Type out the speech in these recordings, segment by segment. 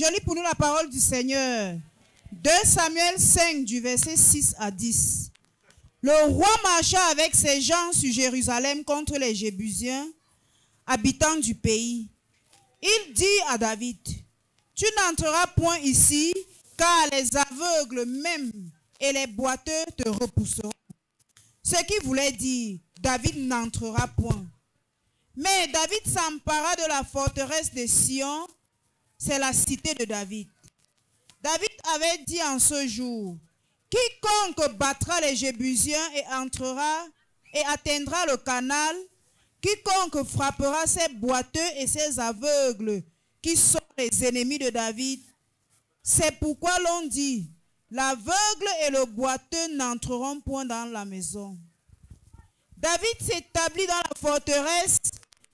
Je lis pour nous la parole du Seigneur. 2 Samuel 5 du verset 6 à 10. Le roi marcha avec ses gens sur Jérusalem contre les Jébusiens, habitants du pays. Il dit à David, « Tu n'entreras point ici, car les aveugles même et les boiteux te repousseront. » Ce qui voulait dire, David n'entrera point. Mais David s'empara de la forteresse de Sion, c'est la cité de David. David avait dit en ce jour, « Quiconque battra les Jébusiens et entrera et atteindra le canal, quiconque frappera ces boiteux et ces aveugles qui sont les ennemis de David, c'est pourquoi l'on dit, l'aveugle et le boiteux n'entreront point dans la maison. » David s'établit dans la forteresse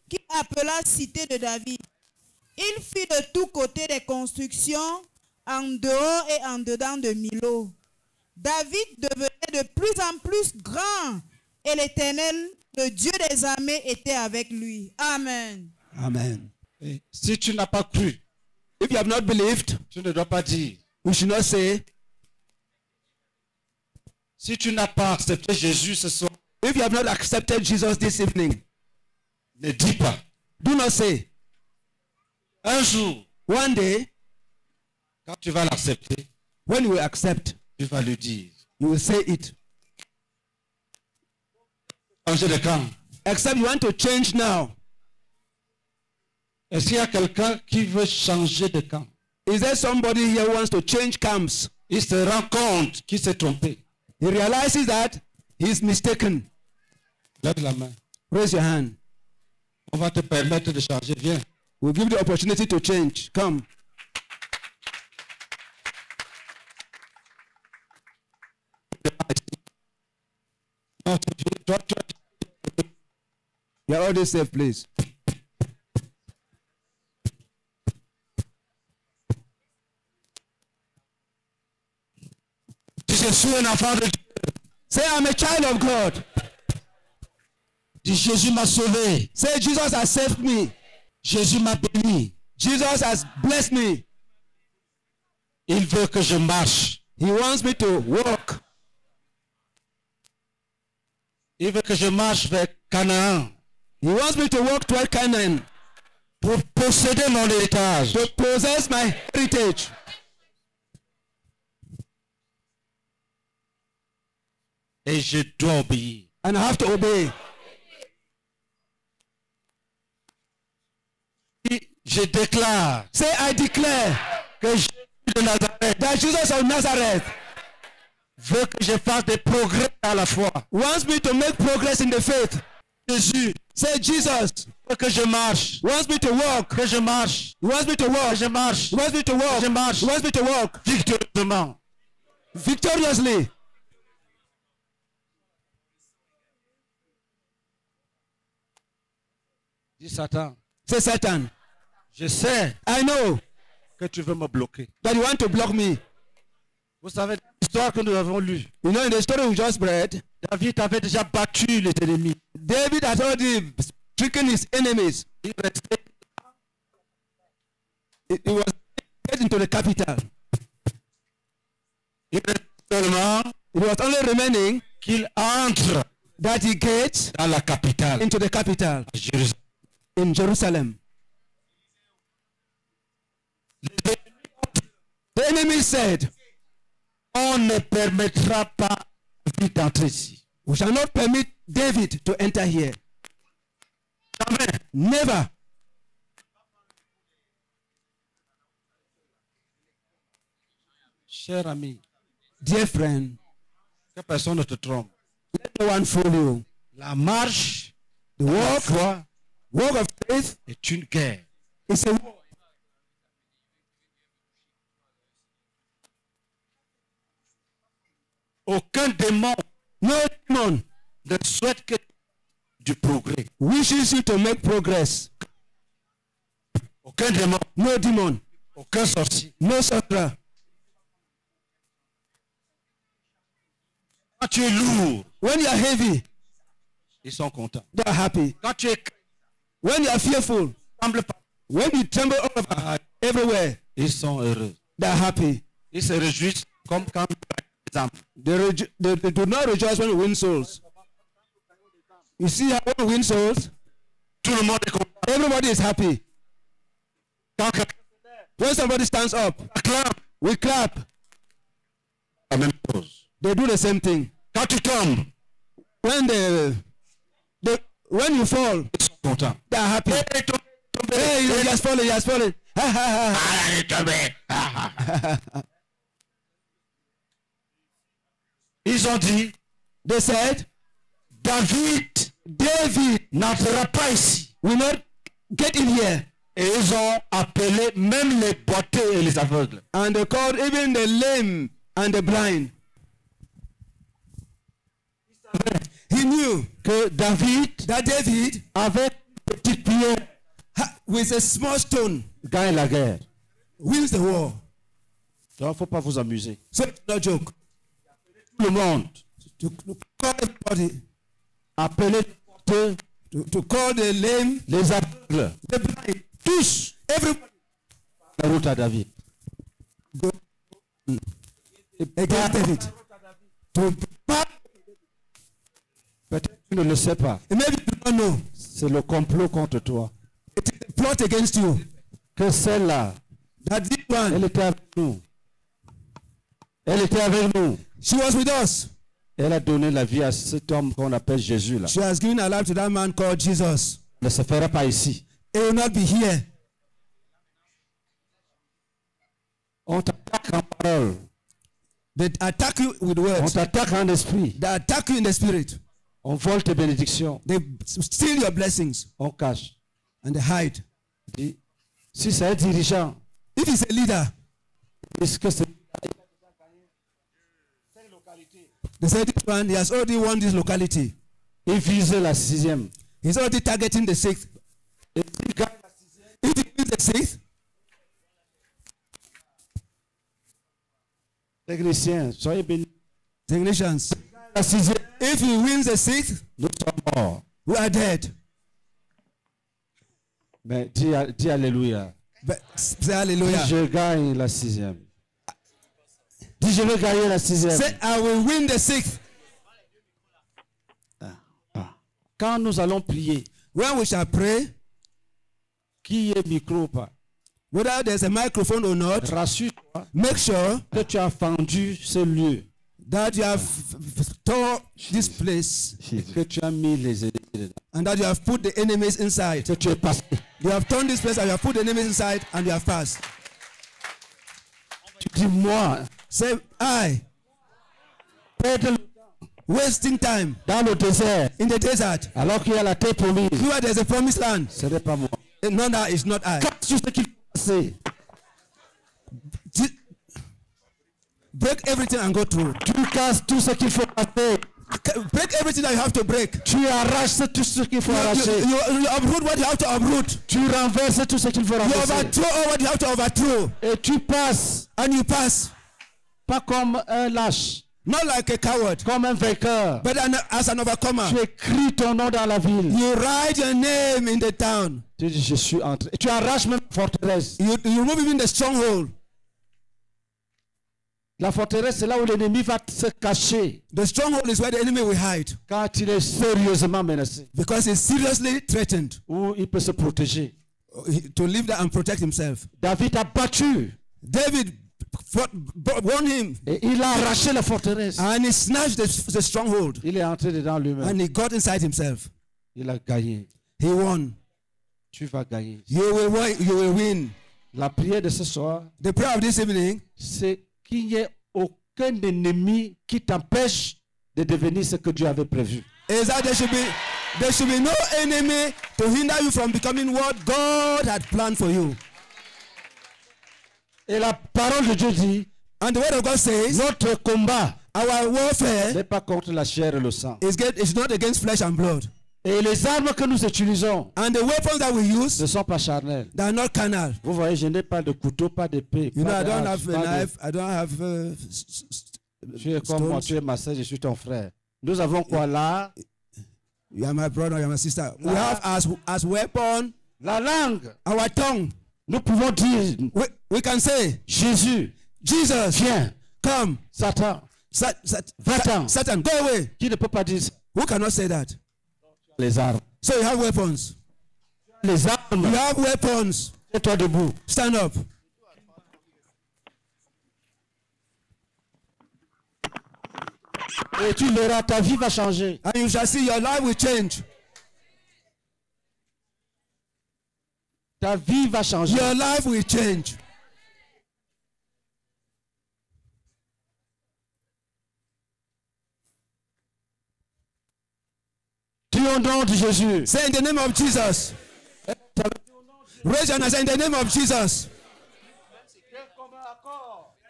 qu'il appela cité de David. Il fit de tous côtés des constructions en dehors et en dedans de Milo. David devenait de plus en plus grand et l'Éternel, le Dieu des armées, était avec lui. Amen. Amen. Et si tu n'as pas cru, If you have not believed, tu ne dois pas dire. we should not say. Si tu n'as pas accepté Jésus ce soir, If you have not accepted Jesus this evening, ne dis pas. do not say. Un jour, One day, quand tu vas l'accepter, when you will accept, tu vas lui dire. you will say it. Changer de camp. Except you want to change now. Est-ce qu'il y a quelqu'un qui veut changer de camp? Is there somebody here who wants to change camps? Il se rend compte qu'il s'est trompé. He realizes that he's mistaken. Lève la main. Raise your hand. On va te permettre de changer. Viens. We'll give you the opportunity to change. Come. You're all this safe, please. Je suis un enfant de Dieu. Say, I'm a child of God. Dis, Jésus m'a sauvé. Say, Jesus has saved me. Jésus m'a béni. Jesus has blessed me. Il veut que je marche. He wants me to walk. Il veut que je marche vers Canaan He wants me to walk toward Canaan, pour posséder mon héritage. to possess my heritage. Et je dois obéir. And I have to obey. Je déclare Say, I declare que Jésus de Nazareth that Jesus of Nazareth veut que je fasse des progrès à la foi. wants me to make progress in the faith. Jésus Say, Jesus veut que je marche. wants me to walk. Que je marche. He wants me to Que walk. je marche. He wants me to walk. Je marche. He wants me to walk Victorieusement. victoriously. Dis Satan, Say, Satan, je sais I know que tu veux me bloquer. that you want to block me. Vous savez l'histoire que nous avons lue. You know, in the story we just read, David avait déjà battu les ennemis. David has already stricken his enemies. Il restait He was get into the capital. seulement It was only remaining qu'il entre that he gets dans la capitale, into the capital à Jérusalem. in Jerusalem. The enemy said, On ne permettra pas David d'entrer ici. we shall not permit David to enter here. Jamais. Never. Cher ami, Dear friend, que personne ne te trompe. let no one fool you. La marche The de la walk, foi walk of faith est une guerre. is a war. Aucun démon No demon ne souhaite que du progrès. wishes you to make progress. Aucun démon, No demon, aucun sorcier. no sorcerer. Quand tu es lourd, When you are heavy, ils sont contents. they are happy. Quand tu es When you are fearful, tremble pas, when you tremble all over, everywhere, Ils sont heureux. They are happy. Ils se réjouissent comme quand They do not rejoice when we win souls. You see how when we win souls, tout le monde est content. everybody is happy. Quand quelqu'un When somebody stands up, acclame, we clap. la même chose. They do the same thing. Quand tu tombes, When when you fall, ils sont contents. they are happy. Hey, tombé. Hey, he has fallen, he has fallen. Ha, ha, ha. Ah, il est tombé. Ils ont dit, They said, David David n'entrera pas ici. will not get in here. Et ils ont appelé même les boiteux et les aveugles. And they called even the lame and the blind. He knew Que David, that David, avec une petite pierre, with a small stone, gagne la guerre. wins the war. Donc, il ne faut pas vous amuser. So it's no joke. Tout le monde, To call everybody, appelez les boiteux, to call the lame, les aveugles, the blind, tous, everybody la route à David. against David. To Peut-être que tu ne le sais pas. maybe you don't know. C'est le complot contre toi. It is a plot against you. Que celle-là, That this one, elle était avec nous. Elle était avec nous. she was with us. Elle a donné la vie à cet homme qu'on appelle Jésus là. She has given her life to that man called Jesus. Elle ne se fera pas ici. It will not be here. On t'attaque en parole. They attack you with On words. t'attaque en esprit. They attack you in the spirit. On vole tes bénédictions. They steal your blessings On cache. and they hide. Dis, si c'est un dirigeant, If he's a leader, est-ce que c'est they say this one, he has already won this locality. il vise la sixième? He's already targeting the sixth. Et s'il gagne la sixième, If he wins the sixth, technicien, soyez bénis. technicians, La sixième, if he wins the sixth, nous sommes morts. we are dead. Mais dis alléluia. But say Dis hallelujah. je gagne la sixième. Dis je vais gagner la sixième. Say, I will win the sixth. Quand nous allons prier, When we shall pray, qui est micro ou pas, whether there's a microphone or not, rassure-toi make sure que tu as fendu ce lieu that you have tore this place et que tu as mis les ennemis dedans. and that you have put the enemies inside. Que tu es passé. You have torn this place and you have put the enemies inside and you have passed. Tu dis moi, Say, I, perdre wasting time dans le désert in the desert, alors qu'il y a la terre promise. where there's a promised land. Ce n'est pas moi. No, no, it's not I. Casse tout ce qu'il faut passer. Break everything and go through. Tu casses tout ce qu'il faut passer. Break everything that you have to break. Tu arraches tout ce qu'il faut arracher. You uproot what you have to uproot. Tu renverses tout ce qu'il faut You renverser. overthrow all what you have to overthrow. Et tu passes, And you pass. pas comme un lâche, Not like a coward, comme un vainqueur. but as an overcomer. Tu écris ton nom dans la ville. You write your name in the town. Tu dis, je suis entré. Et tu arraches même la forteresse. You remove even the stronghold. La forteresse, c'est là où l'ennemi va se cacher The stronghold is where the enemy will hide quand il est sérieusement menacé. because he's seriously threatened Où il peut se protéger. to live there and protect himself. David a battu David won him et il a arraché la forteresse. and he snatched the stronghold Il est entré dedans lui-même. and he got inside himself. Il a gagné. He won. Tu vas gagner. You will win. La prière de ce soir, The prayer of this evening c'est qu'il n'y ait aucun ennemi qui t'empêche de devenir ce que Dieu avait prévu. is that there should be no enemy to hinder you from becoming what God had planned for you. Et la parole de Dieu dit, And the word of God says, notre combat our warfare n'est pas contre la chair et le sang. is not against flesh and blood. Et les armes que nous utilisons And the weapons that we use, ne sont pas charnelles. they are not carnal. Vous voyez, je n'ai pas de couteau, pas d'épée. You know, pas I don't d'arche, have a pas de- knife. I don't have Tu es comme moi, stones. tu es ma sœur, je suis ton frère. Nous avons quoi là? You are my brother, you are my sister. We La- have as weapon La langue. our tongue. Nous pouvons dire We can say, Jésus, Jesus, viens. come. Satan, Va-t'en. Satan, go away. Qui ne peut pas dire ça? Who cannot say that? Les armes. So you have weapons. Les armes. You have weapons. Et toi debout. Stand up. Et tu verras, ta vie va changer. And you shall see your life will change. Ta vie va changer. Your life will change. Dis au nom de Jésus. Say in the name of Jesus. Raise your hand and say in the name of Jesus.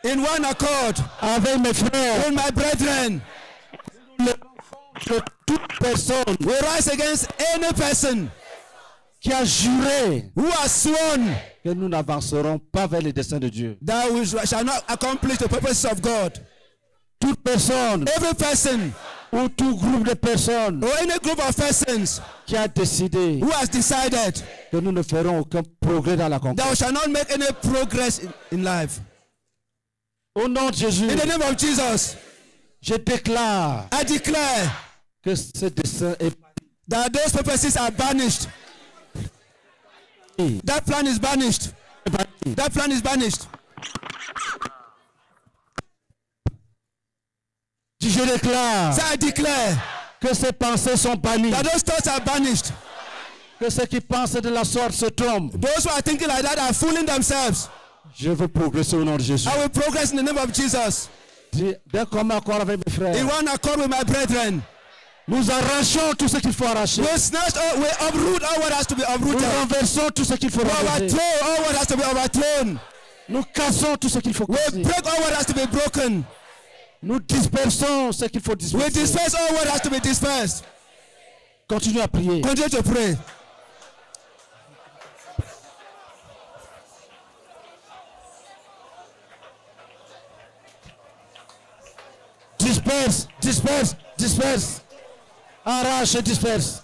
In one accord. Avec mes frères. With my brethren. Que toute personne We rise against any person qui a juré who has sworn que nous n'avancerons pas vers les desseins de Dieu. that we shall not accomplish the purposes of God. Toute personne Every person ou tout groupe de personnes or any group of persons qui a décidé who has decided que nous ne ferons aucun progrès dans la that we conquête. shall not make any progress in life. Au nom de Jésus, In the name of Jesus, je déclare I declare que ce dessein est that those purposes are banished. banni. That plan is banished. That plan is banished. Je déclare So I declare que ces pensées sont bannies. that those thoughts are banished. Que ceux qui pensent de la sorte se trompent. Those who are thinking like that are fooling themselves. Je veux progresser au nom de Jésus. I will progress in the name of Jesus. D'un commun accord avec mes frères. In one accord with my brethren. Nous arrachons tout ce qu'il faut arracher. We snatch all, we uproot all what has to be Nous uprooted. renversons tout ce qu'il faut We renverser. overthrow all what has to be overthrown. Nous cassons tout ce qu'il faut We casser. break all what has to be broken. Nous dispersons ce qu'il faut We disperser. disperse all what has to be dispersed. Continue à prier. Continue to pray. Disperse, disperse, disperse. Arrache et disperse.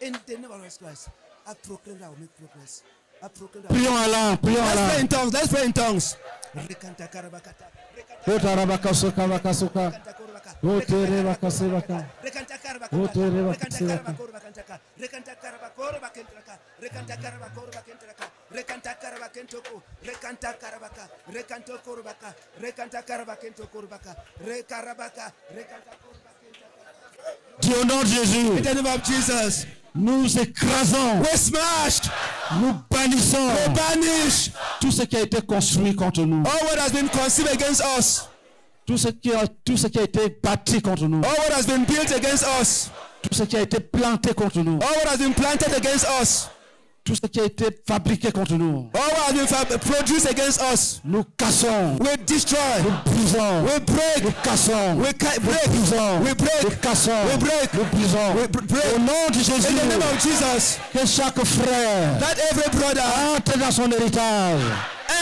In the name of Jesus Christ, I proclaim that I will make progress. I proclaim that. Prions à l'un, prions à Let's pray l'un. in tongues. Let's pray in tongues. Dis au nom de Jésus, In the name of Jesus, nous écrasons, we smashed, nous bannissons we banished tout ce qui a été construit contre nous, all what has been conceived against us, tout ce qui a été bâti contre nous, all what has been built against us, tout ce qui a été planté contre nous, all what has been planted against us, tout ce qui a été fabriqué contre nous. all what has been produced against us. Nous cassons, We destroy, nous brisons, we break, nous cassons, we break, brisons, we break, nous cassons, we break, nous brisons. we break. Au nom de In Jésus, the name of Jesus, que chaque frère that every brother entre dans son héritage.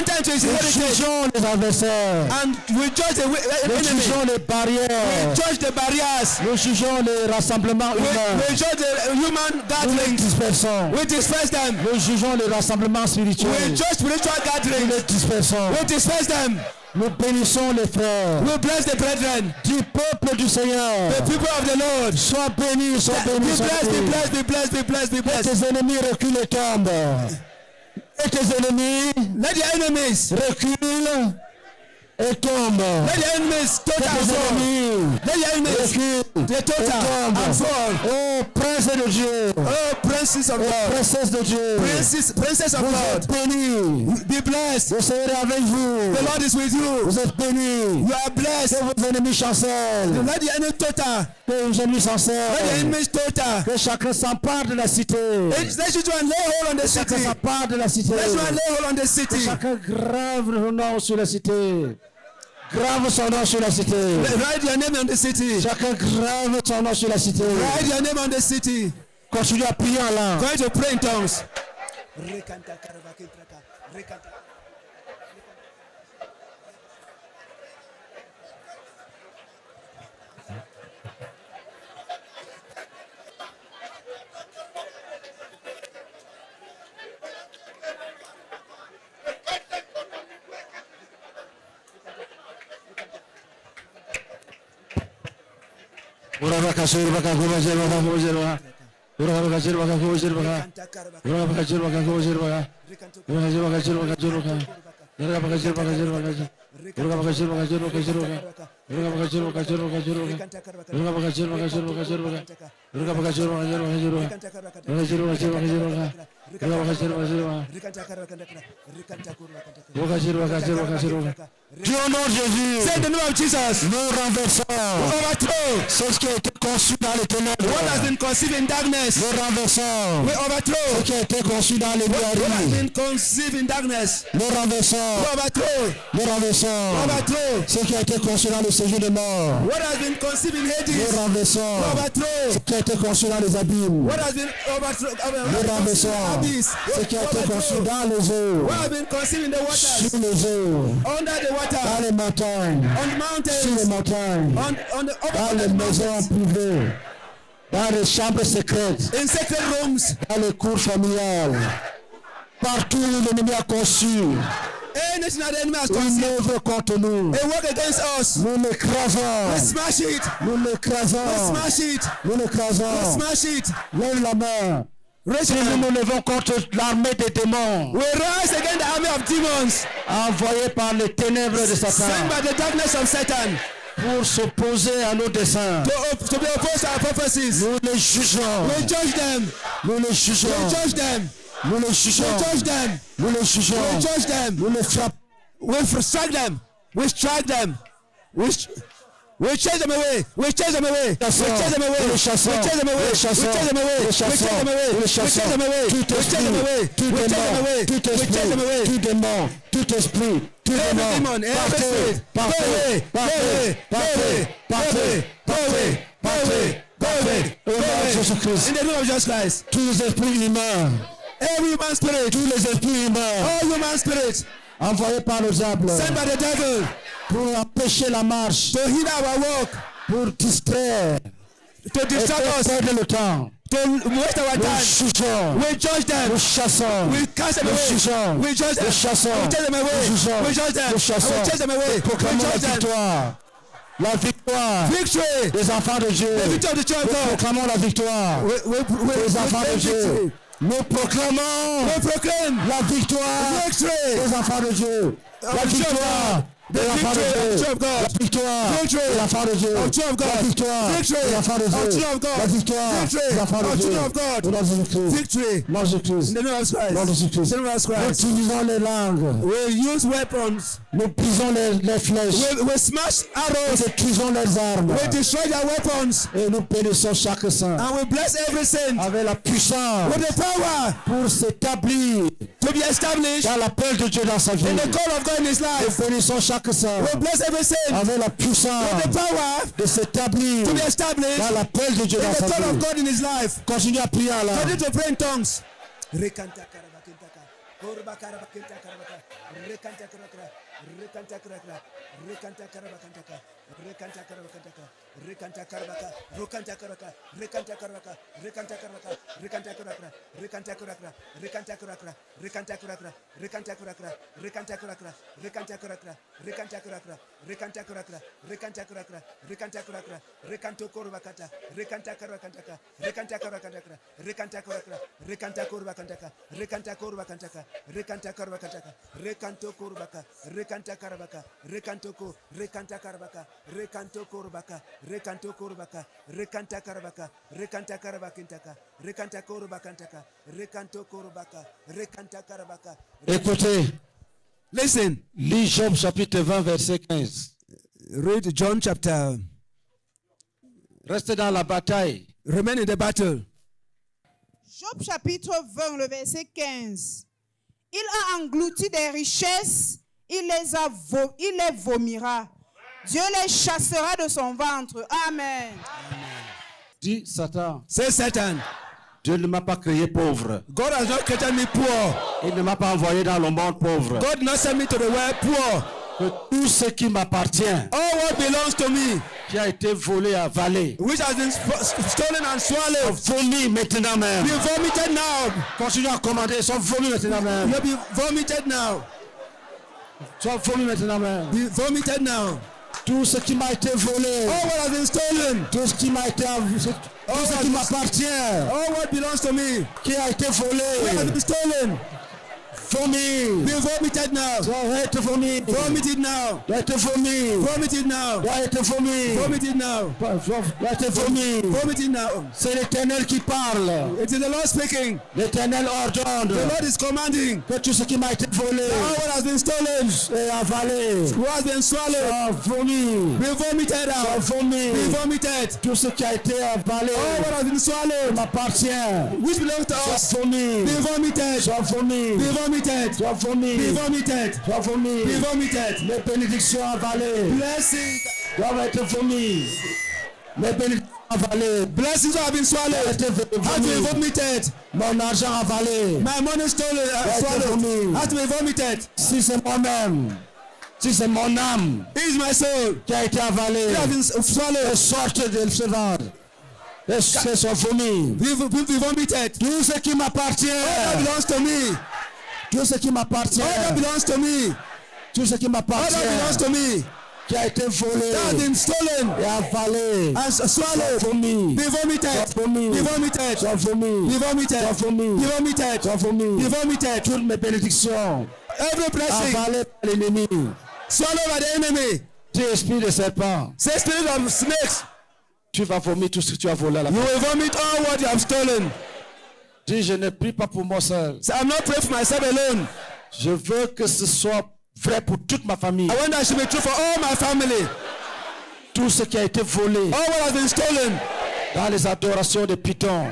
enter into his Nous heritage jugeons les adversaires. and we judge the Nous enemy. jugeons les barrières. Judge the barriers. Nous jugeons les rassemblements humains. We judge the human Nous les gatherings. dispersons. We disperse them. Nous jugeons les rassemblements We spirituels. judge spiritual Nous gatherings. les dispersons. We disperse them. Nous bénissons les frères. We bless the brethren. Du peuple du Seigneur. The people of the Lord. Sois bénis, sois Be bénis, sois blessed, be bénis. blessed, be blessed, be blessed, be Que blessed. tes ennemis reculent et tombent. Et tes ennemis Let the enemies, reculent et tombent. let the enemies Que total tes fall. ennemis Let the enemies, reculent the et total and tombent. fall. Oh, prince de Dieu. Oh, princes of God. Princesse de Dieu. Princess of Vous God. êtes bénis. Be blessed. Le Seigneur est avec vous. The Lord is with you. Vous êtes bénis. You are blessed. Que vos ennemis chancellent. Let the enemy total Que les ennemis s'en Let the servent. enemies total. Que chacun s'empare de la cité. Let's just lay hold on the Que chacun city. s'empare de la cité. Let's lay hold on the Que city. chacun grave son nom sur la cité. Grave son nom sur la cité. Write your name on the city. Chacun grave son nom sur la cité. Write your name on the city. Continue à prier en langue. Going to pray in tongues. Dieu au nom de Jésus, Say the name of Jesus. nous renversons Overthrow ce qui a été conçu dans les ténèbres. what has been conceived in darkness. Nous renversons We ce overthrow qui a été conçu dans les what has librairies. been conceived in darkness. Nous renversons, We overthrow, nous renversons overthrow ce qui a été conçu dans le séjour de mort. what has been conceived in Nous Hades. renversons We overthrow ce qui a été conçu dans les abîmes. what has been overthrown. Nous renversons ce qui a été conçu dans les eaux, What has been conceived in the waters, sur les eaux, under the dans water, les montagnes, on the sur les mountains, montagnes, on the dans over les the maisons mountains, privées, dans les chambres secrètes, in sacred rooms, dans les cours familiales, partout où l'ennemi a conçu anything that the enemy has une conceived, œuvre contre nous. they work against us. Nous We l'écrasons, smash it. nous We l'écrasons, smash it. nous We l'écrasons. smash it. Lève la main. Raise Si your nous hand. nous levons contre l'armée des démons, We rise against the army of demons envoyée par les ténèbres de sent Satan, by the darkness of Satan pour s'opposer à nos desseins. to be opposed to our purposes. Nous les jugeons, We judge them. nous les jugeons, We judge them. nous les We jugeons, judge them. nous les We jugeons, judge them. nous les frappons. We strike them. We strike them. We chase them away. We chase them away. We chase them away. We chase them away. We chase them away. We chase them away. We chase them away. We Tout chase them away. tout We chase them démon, away. tout We chase them esprit, away. tout démon, tout esprit, tout Every démon, demon, every spirit, go partez, away, go away, partez, go away, partez, go away, go away, partez, go away, go au nom de away. Jésus-Christ. In the name of Jesus Christ, Tous les esprits humains, every human spirit, tous les esprits humains, all human spirits, envoyés par le diable sent by the devil pour empêcher la marche, to hinder our work, pour distraire, to et distract faire us, perdre le temps. to waste our Nous time. jugeons, We judge them. nous chassons, We cast them nous away. jugeons, We judge them. nous chassons, We chase them nous away. jugeons, We judge them. nous We chassons, chase them away. We proclamons la judge them. victoire. La victoire Victory. des enfants de Dieu. The victory of the church of Nous God. proclamons la victoire des enfants de Dieu. Nous proclamons We proclaim la victoire victory. des enfants de Dieu. La victoire des enfants de Dieu. La victoire des enfants de Dieu. La victoire des enfants de Dieu. La victoire des enfants de Dieu. Au nom de Jésus-Christ. Victory. Nom de Jésus-Christ. In the name of Nom de Christ. Jésus-Christ. In the name of Nous Christ. utilisons les langues. We use weapons. Nous brisons les flèches. We smash Nous arrows. détruisons les armes. We destroy their weapons. Et nous bénissons chaque saint And we bless every saint avec la puissance with the power pour s'établir to be established dans l'appel de Dieu dans sa vie. in the call of God in his Nous life. bénissons chaque saint We bless every saint avec la puissance with the power de s'établir to be established dans l'appel de Dieu in dans the sa call of vie. God in his life. Continue à prier là. Continue to pray in tongues. Écoutez, Listen, lis Job chapitre 20 verset 15. read John chapter Restez dans la bataille. Remain in the battle. Job chapitre 20, le verset 15. Il a englouti des richesses, il les vomira. Dieu les chassera de son ventre. Amen. Dis Satan. Say Satan. Dieu ne m'a pas créé pauvre. God has not created me poor. Il ne m'a pas envoyé dans le monde pauvre. God not sent me to the world poor. Que tout ce qui m'appartient, All what belongs to me, qui a été volé, avalé, which has been stolen and swallowed, vomi maintenant même. be vomited now. Continue à commander, sont vomis maintenant même. You'll be vomited now. Sont vomis maintenant même. Be vomited now. Tout ce qui m'a été volé, All what has been stolen, tout ce qui m'a été, tout ce qui m'appartient, all what belongs to me, qui a été which has volé, been stolen, vomi, be vomited now. doit être vomi, Vomited now. doit être vomi, Vomited now. doit être vomi, Vomited now. doit être vomi. Vomited now. C'est l'Éternel qui parle. It is the Lord speaking. L'Éternel ordonne The Lord is commanding. que tout ce qui m'a été volé All what has been stolen, et avalé, what has been swallowed, soit vomi, be vomited soit out. vomi. Be vomited. Tout ce qui a été avalé All what has been swallowed, m'appartient. which belongs to Soit us, vomi, be vomited. soit vomi, Be vomited. soit vomi, Be vomited. soit vomi. Be vomited. Les bénédictions avalées Blessings, doivent être vomies. Les bénédictions avalées blessings have been doivent swallowed. être Has been vomies. vomited. Mon argent avalé. My money stolen, swallowed. Has been vomited. Si c'est moi-même, si c'est mon âme It is my soul. qui a été avalée, It has been swallowed. et sorte de ce ventre. Et c'est son vomi. Be vomited. Tout ce qui m'appartient, All that belongs to me. tout ce qui m'appartient, All that belongs to me. tout ce qui All m'appartient, that belongs to me. qui a été volé That has been stolen et avalé, and soit swallowed. vomi, Be soit vomited. vomi, Be vomited. soit vomi, Be vomited. soit vomi, Be vomited. soit vomi. Be vomited. Toutes mes bénédictions Every blessing avalées par l'ennemi. swallowed by the enemy. Tu esprit de serpent, Say spirit of snakes. tu vas vomir tout ce que tu as volé à la You fin. will vomit all what you have stolen. Dis, je ne prie pas pour moi seul. So I'm not praying for myself alone. Je veux que ce soit vrai pour toute ma famille. I want that it should be true for all my family. Tout ce qui a été volé All what has been stolen. dans les adorations de Python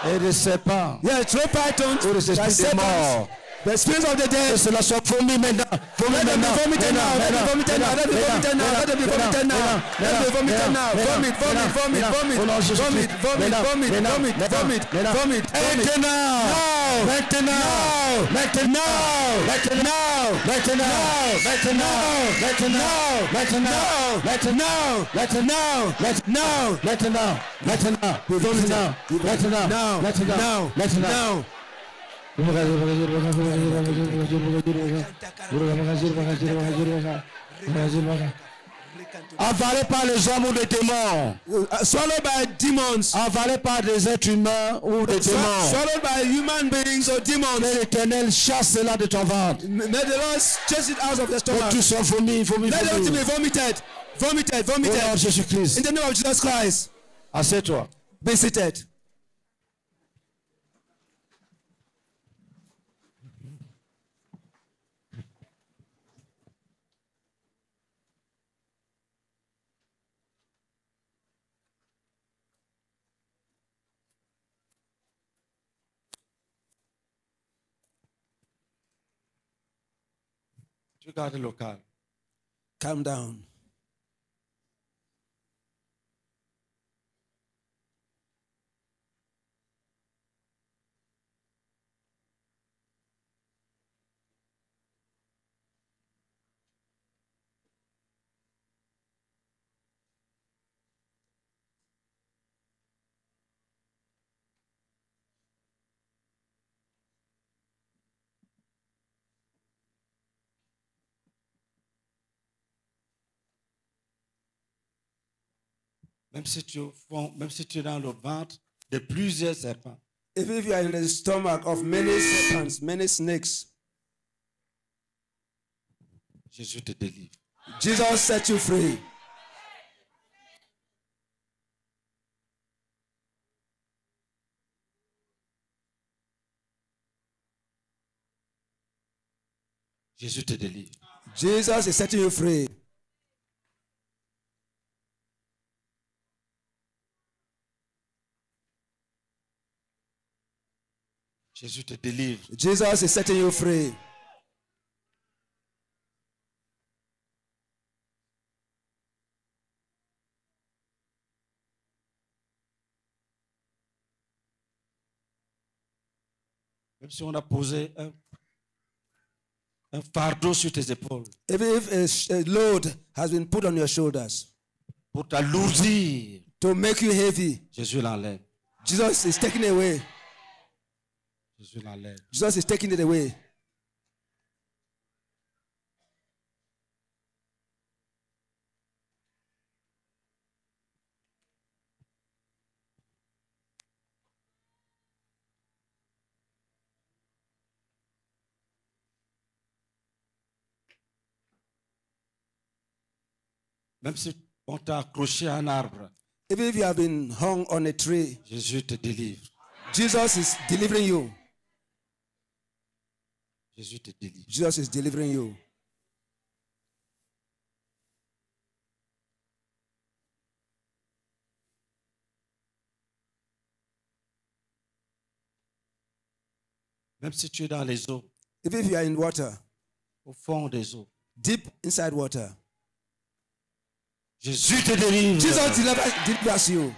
et de serpents Yeah, throw pythons. ou des esprits des morts. The spirits of the Que dead. cela soit vomi maintenant. Vomi Let them be maintenant. vomited now. Let them be vomited now. Let them be vomited now. Let them be vomited now. Let them be vomited now. Vomit, vomit, vomit, vomit, vomit, vomit, vomit, vomit, vomit, vomit. Maintenant. Maintenant. Maintenant. Maintenant. Maintenant. Maintenant. Maintenant. Maintenant. Maintenant. Maintenant. Maintenant. Maintenant. Maintenant. Maintenant. Now, Maintenant. now, Maintenant. now. Avalé par les hommes ou des démons. Swallowed by demons. Avalé par des êtres humains ou des démons. Swallowed by human beings or Que demons. l'Éternel chasse cela de ton ventre. May the Lord chase it out of the Que stomach. tu sois vomi, vomi, Let them to be vomi. vomited. Vomited, Au nom de vomited. Jésus-Christ. In the name of Jesus Christ. Assieds-toi. Be seated. Tu gardes le calme. Calm down. Même si tu es dans le ventre de plusieurs serpents, Even if you are in the stomach of many serpents, many snakes, Jésus te délivre. Jesus set you free. Jésus te délivre. Jesus is setting you free. Jésus te délivre. Jesus is setting you free. Même si on a posé un fardeau sur tes épaules. Even if a load has been put on your shoulders Pour t'alourdir. to make you heavy, Jésus l'enlève. Jesus is taking it away. Jésus l'enlève. Jesus is taking it away. Même si on t'a accroché à un arbre, Even if you have been hung on a tree, Jésus te délivre. Jesus is delivering you. Jésus te délivre. Jesus is delivering you. Même si tu es dans les eaux, Even if you are in water, au fond des eaux, deep inside water, Jésus te délivre. Jesus delivers you.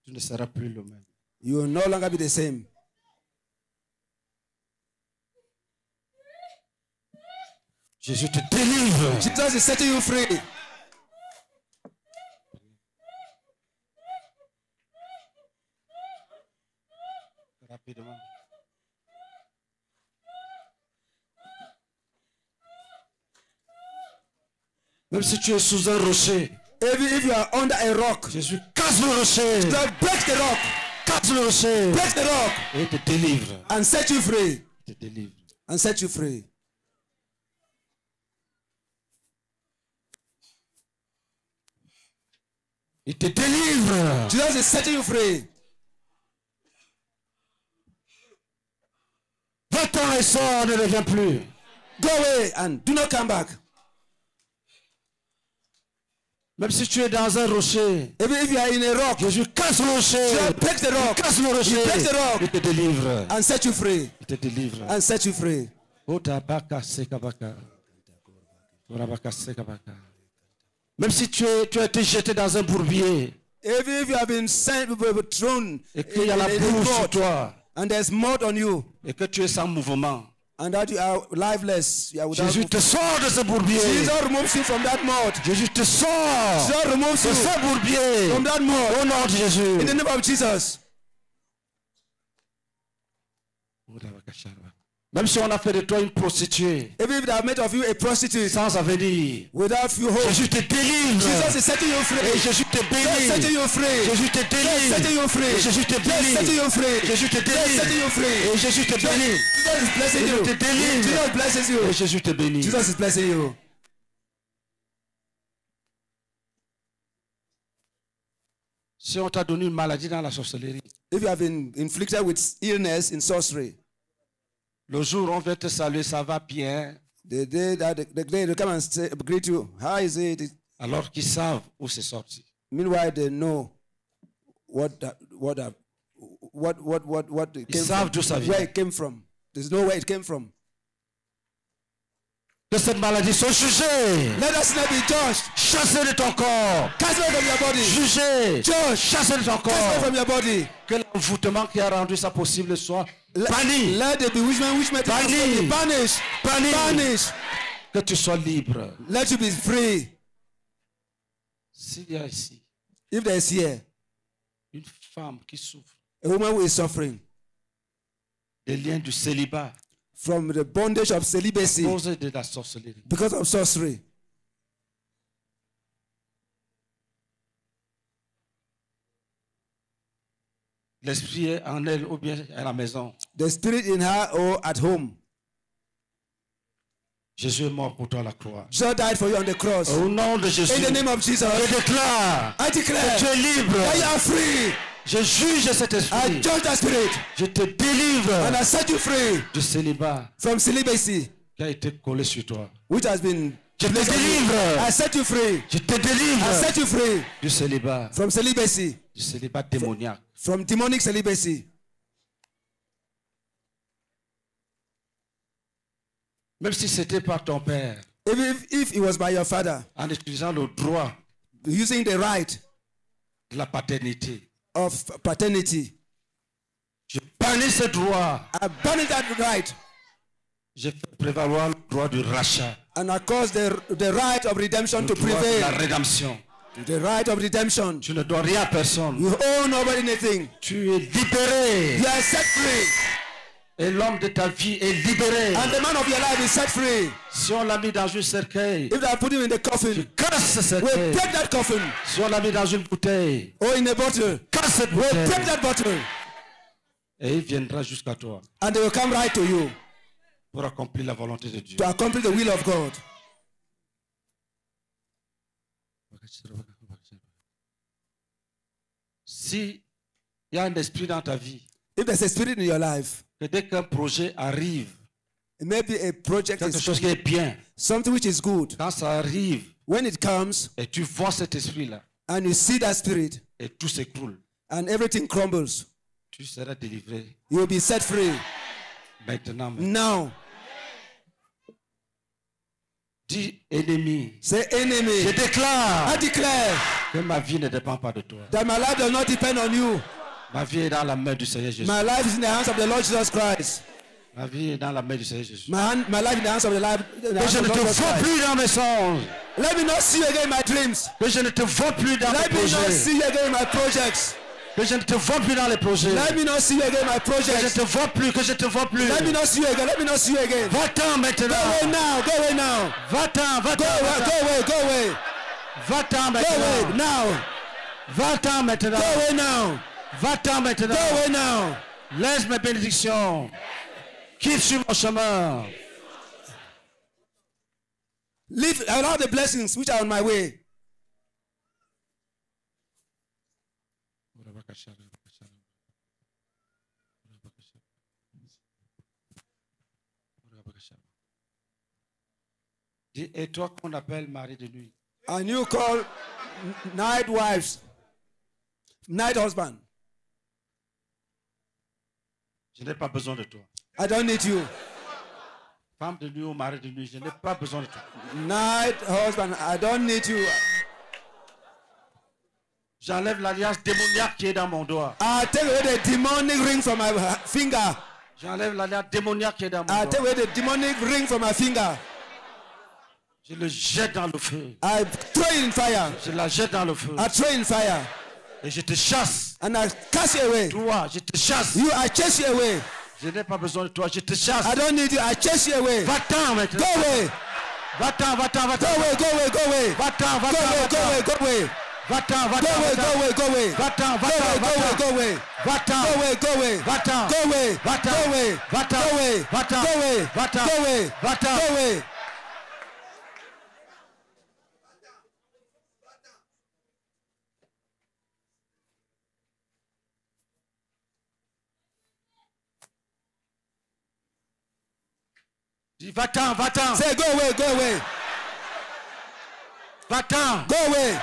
Tu ne seras plus le même. You will no longer be the same. Jésus te délivre. Jesus is setting you free. Rapidement. Même si tu es sous un rocher, Even if you are under a rock, Jésus casse le rocher. Jesus break the rock. Casse le rocher. Break the rock Et il te délivre. and set you free. Il te délivre. And set you free. Il te délivre. Jesus is setting you free. Va-t'en et sors, ne reviens plus. Go away and do not come back. Même si tu es dans un rocher, Even if you are in a rock, Jésus casse le rocher. Jesus break the rock. Casse le rocher. He breaks the rock. Il te délivre. And set you free. Il te délivre. And set you free. Otabaka sekabaka. Orabaka sekabaka. Même si tu as été jeté dans un bourbier Even if you have been thrown et qu'il y a la in boue a sur mud, toi and there's mud on you, et que tu es sans mouvement, and that you are lifeless, you are without Jésus te sort de ce bourbier. Jesus removes you from that mud. Jésus te sort Jesus removes de you ce bourbier. from that mud. Au nom de Jésus. In the name of Jesus. Même si on a fait de toi une prostituée Even if they have made of you a prostitute sans avenir, without you hope, Jésus te délivre. Jesus is setting you Et free. Jésus te Jesus is setting bénit. you free. Jésus te Jesus is setting délivre. you free. Et Jésus te Jesus is setting bénit. you free. Jésus te Jesus is setting délivre. you free. Et Jésus te bénit. Jesus is blessing Jésus you. te délivre. Jesus blesses Et you. Jésus te bénit. Jesus is blessing you. Si on t'a donné une maladie dans la sorcellerie, If you have been inflicted with illness in sorcery, le jour où on vient te saluer, ça va bien, the day they come and greet you, how is it? alors qu'ils savent où c'est sorti. Meanwhile, they know what it Ils came savent from, d'où ça where vient. it came from. There's no where it came from. Que cette maladie soit jugée. Let us not be judged. Chassée de ton corps. Cast away from your body. Jugée. Judge. Chassée de ton Cast away corps. from your body. Que l'envoûtement qui a rendu ça possible soit banni. Let the bewitchment which made Banni. it be banished. Banni. Banished. Que tu sois libre. Let you be free. S'il y a ici If there is here une femme qui souffre a woman who is suffering des liens du célibat from the bondage of à celibacy cause de la sorcellerie, because of sorcery, l'esprit est en elle ou bien à la maison. the spirit in her or at home, Jésus est mort pour toi à la croix. Jesus died for you on the cross. Au nom de Jésus, In the name of Jesus, je déclare I declare que tu es libre. that you are free. Je juge cet I esprit. judge that spirit Je te délivre and I set you free du célibat from celibacy qui a été collé sur toi. which has been Je te placed on you. délivre. I set you free. Je te I délivre set you free du célibat from celibacy, démoniaque. from demonic celibacy. Même si c'était pas ton père. If it was by your father. En utilisant le droit. Using the right. De la paternité. Of paternity. Je bannis ce droit. I banish that right. J'ai fait prévaloir le droit du rachat. And I cause the right of redemption to prevail. La rédemption. The right of redemption. Tu ne dois rien à personne. You owe nobody anything. Tu es libéré. You are set free. Et l'homme de ta vie est libéré. And the man of your life is set free. Si on l'a mis dans un cercueil, if I put him in the coffin, tu casses ce cercueil. We break that coffin. Si on l'a mis dans une bouteille, or in a bottle, casse cette bouteille. We break that bottle. Et il viendra jusqu'à toi. And they will come right to you. Pour accomplir la volonté de Dieu. To accomplish the will of God. Si il y a un esprit dans ta vie, if there's a spirit in your life, que dès qu'un projet arrive, maybe a project quelque chose qui est bien, something which is good, quand ça arrive, when it comes, et tu vois cet esprit-là, and you see that spirit, et tout s'écroule, and everything crumbles, tu seras délivré. You will be set free. Maintenant. Now. Dis ennemi. Say enemy. Je déclare. I declare. Que ma vie ne dépend pas de toi. That my life does not depend on you. Ma vie est dans la main du Seigneur Jésus. My life is in the hands of the Lord Jesus Christ. Ma vie est dans la main du Seigneur Jésus. My life in the hands of the Lord. Que je ne te vois plus dans mes songes. Let me not see you again in my dreams. Que je ne te vois plus dans mes projets. Let me not see you again in my projects. Que je ne te vois plus dans les projets. Let me not see you again in my projects. Que je te vois plus, que je te vois plus. Let me not see you again. Let me not see you again. Va-t'en maintenant. Go away now. Go away now. Va-t'en, va-t'en. Go away. Go away. Va-t'en maintenant. Go away now. Va-t'en maintenant. Go away now. Va-t'en maintenant. Go away now. Laisse mes bénédictions. Quitte sur mon chemin. Leave allow the blessings which are on my way. Et toi qu'on appelle mari de nuit. And you call night wives, night husband. Je n'ai pas besoin de toi. I don't need you. Femme de nuit ou mari de nuit, je n'ai pas besoin de toi. Night husband, I don't need you. J'enlève l'alliance démoniaque qui est dans mon doigt. I take away the demonic ring from my finger. J'enlève l'alliance démoniaque qui est dans mon doigt. I take away the demonic ring from my finger. Je le jette dans le feu. I throw it in fire. Je la jette dans le feu. I throw it in fire. Et je te chasse. And I cast you away. Toi, je te chasse. You, I chase you away. Je n'ai pas besoin de toi, je te chasse. I don't need you, I chase you away. Va-t'en maintenant. Go away. Va-t'en, va-t'en, va-t'en. Go away, go away, go away. Va-t'en, Go va-t'en, away, go away, go away. Va-t'en, Go va-t'en, away, go away, go away. va-t'en, Go away, go away, go away. va-t'en, Go away, go away. va-t'en, Go away, va-t'en, go away. va-t'en, Go away, va-t'en, go away. va-t'en, Go away, va-t'en. go away. Dis va-t'en, va-t'en. Say go away, go away. Va-t'en. Go away.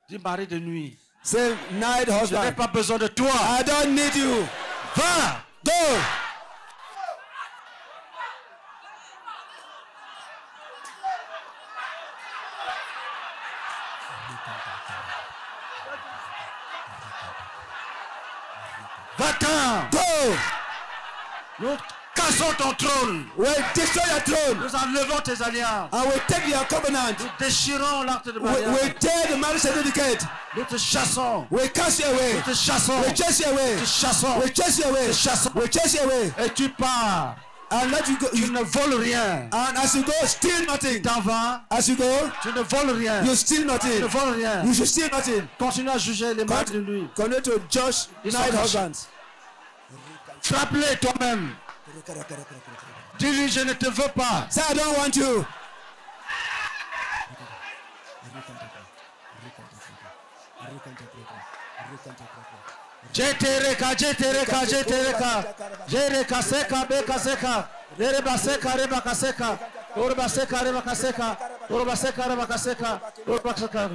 Dis mari de nuit. Say night Je n'ai husband. pas besoin de toi. I don't need you. Va. Go. Va-t'en. Go. Nous cassons ton trône. We destroy your throne. Nous enlevons tes alliances. And we take your covenant. Nous déchirons l'acte de mariage. We tear the marriage certificate. Nous te chassons. We cast you away. Nous te chassons. We chase you away. Nous te chassons. We chase you away. Te chassons. We chase you away. Et tu pars. And let you go. Tu ne voles rien. And as you go, steal nothing. T'en vas. As you go, Tu ne voles rien. you steal Tu nothing. ne voles rien. You should steal nothing. Continue à juger les maris de nuit. Continue to judge Ils sont night cachés. husbands. Frappe-les toi-même. Dis-lui, je ne te veux pas. Say, I don't want you. Jetereka, jetereka, jetereka. Jereka seka, beka seka. Reba seka, reba kaseka. Orba seka, reba kaseka. Orba seka, reba kaseka. Orba seka.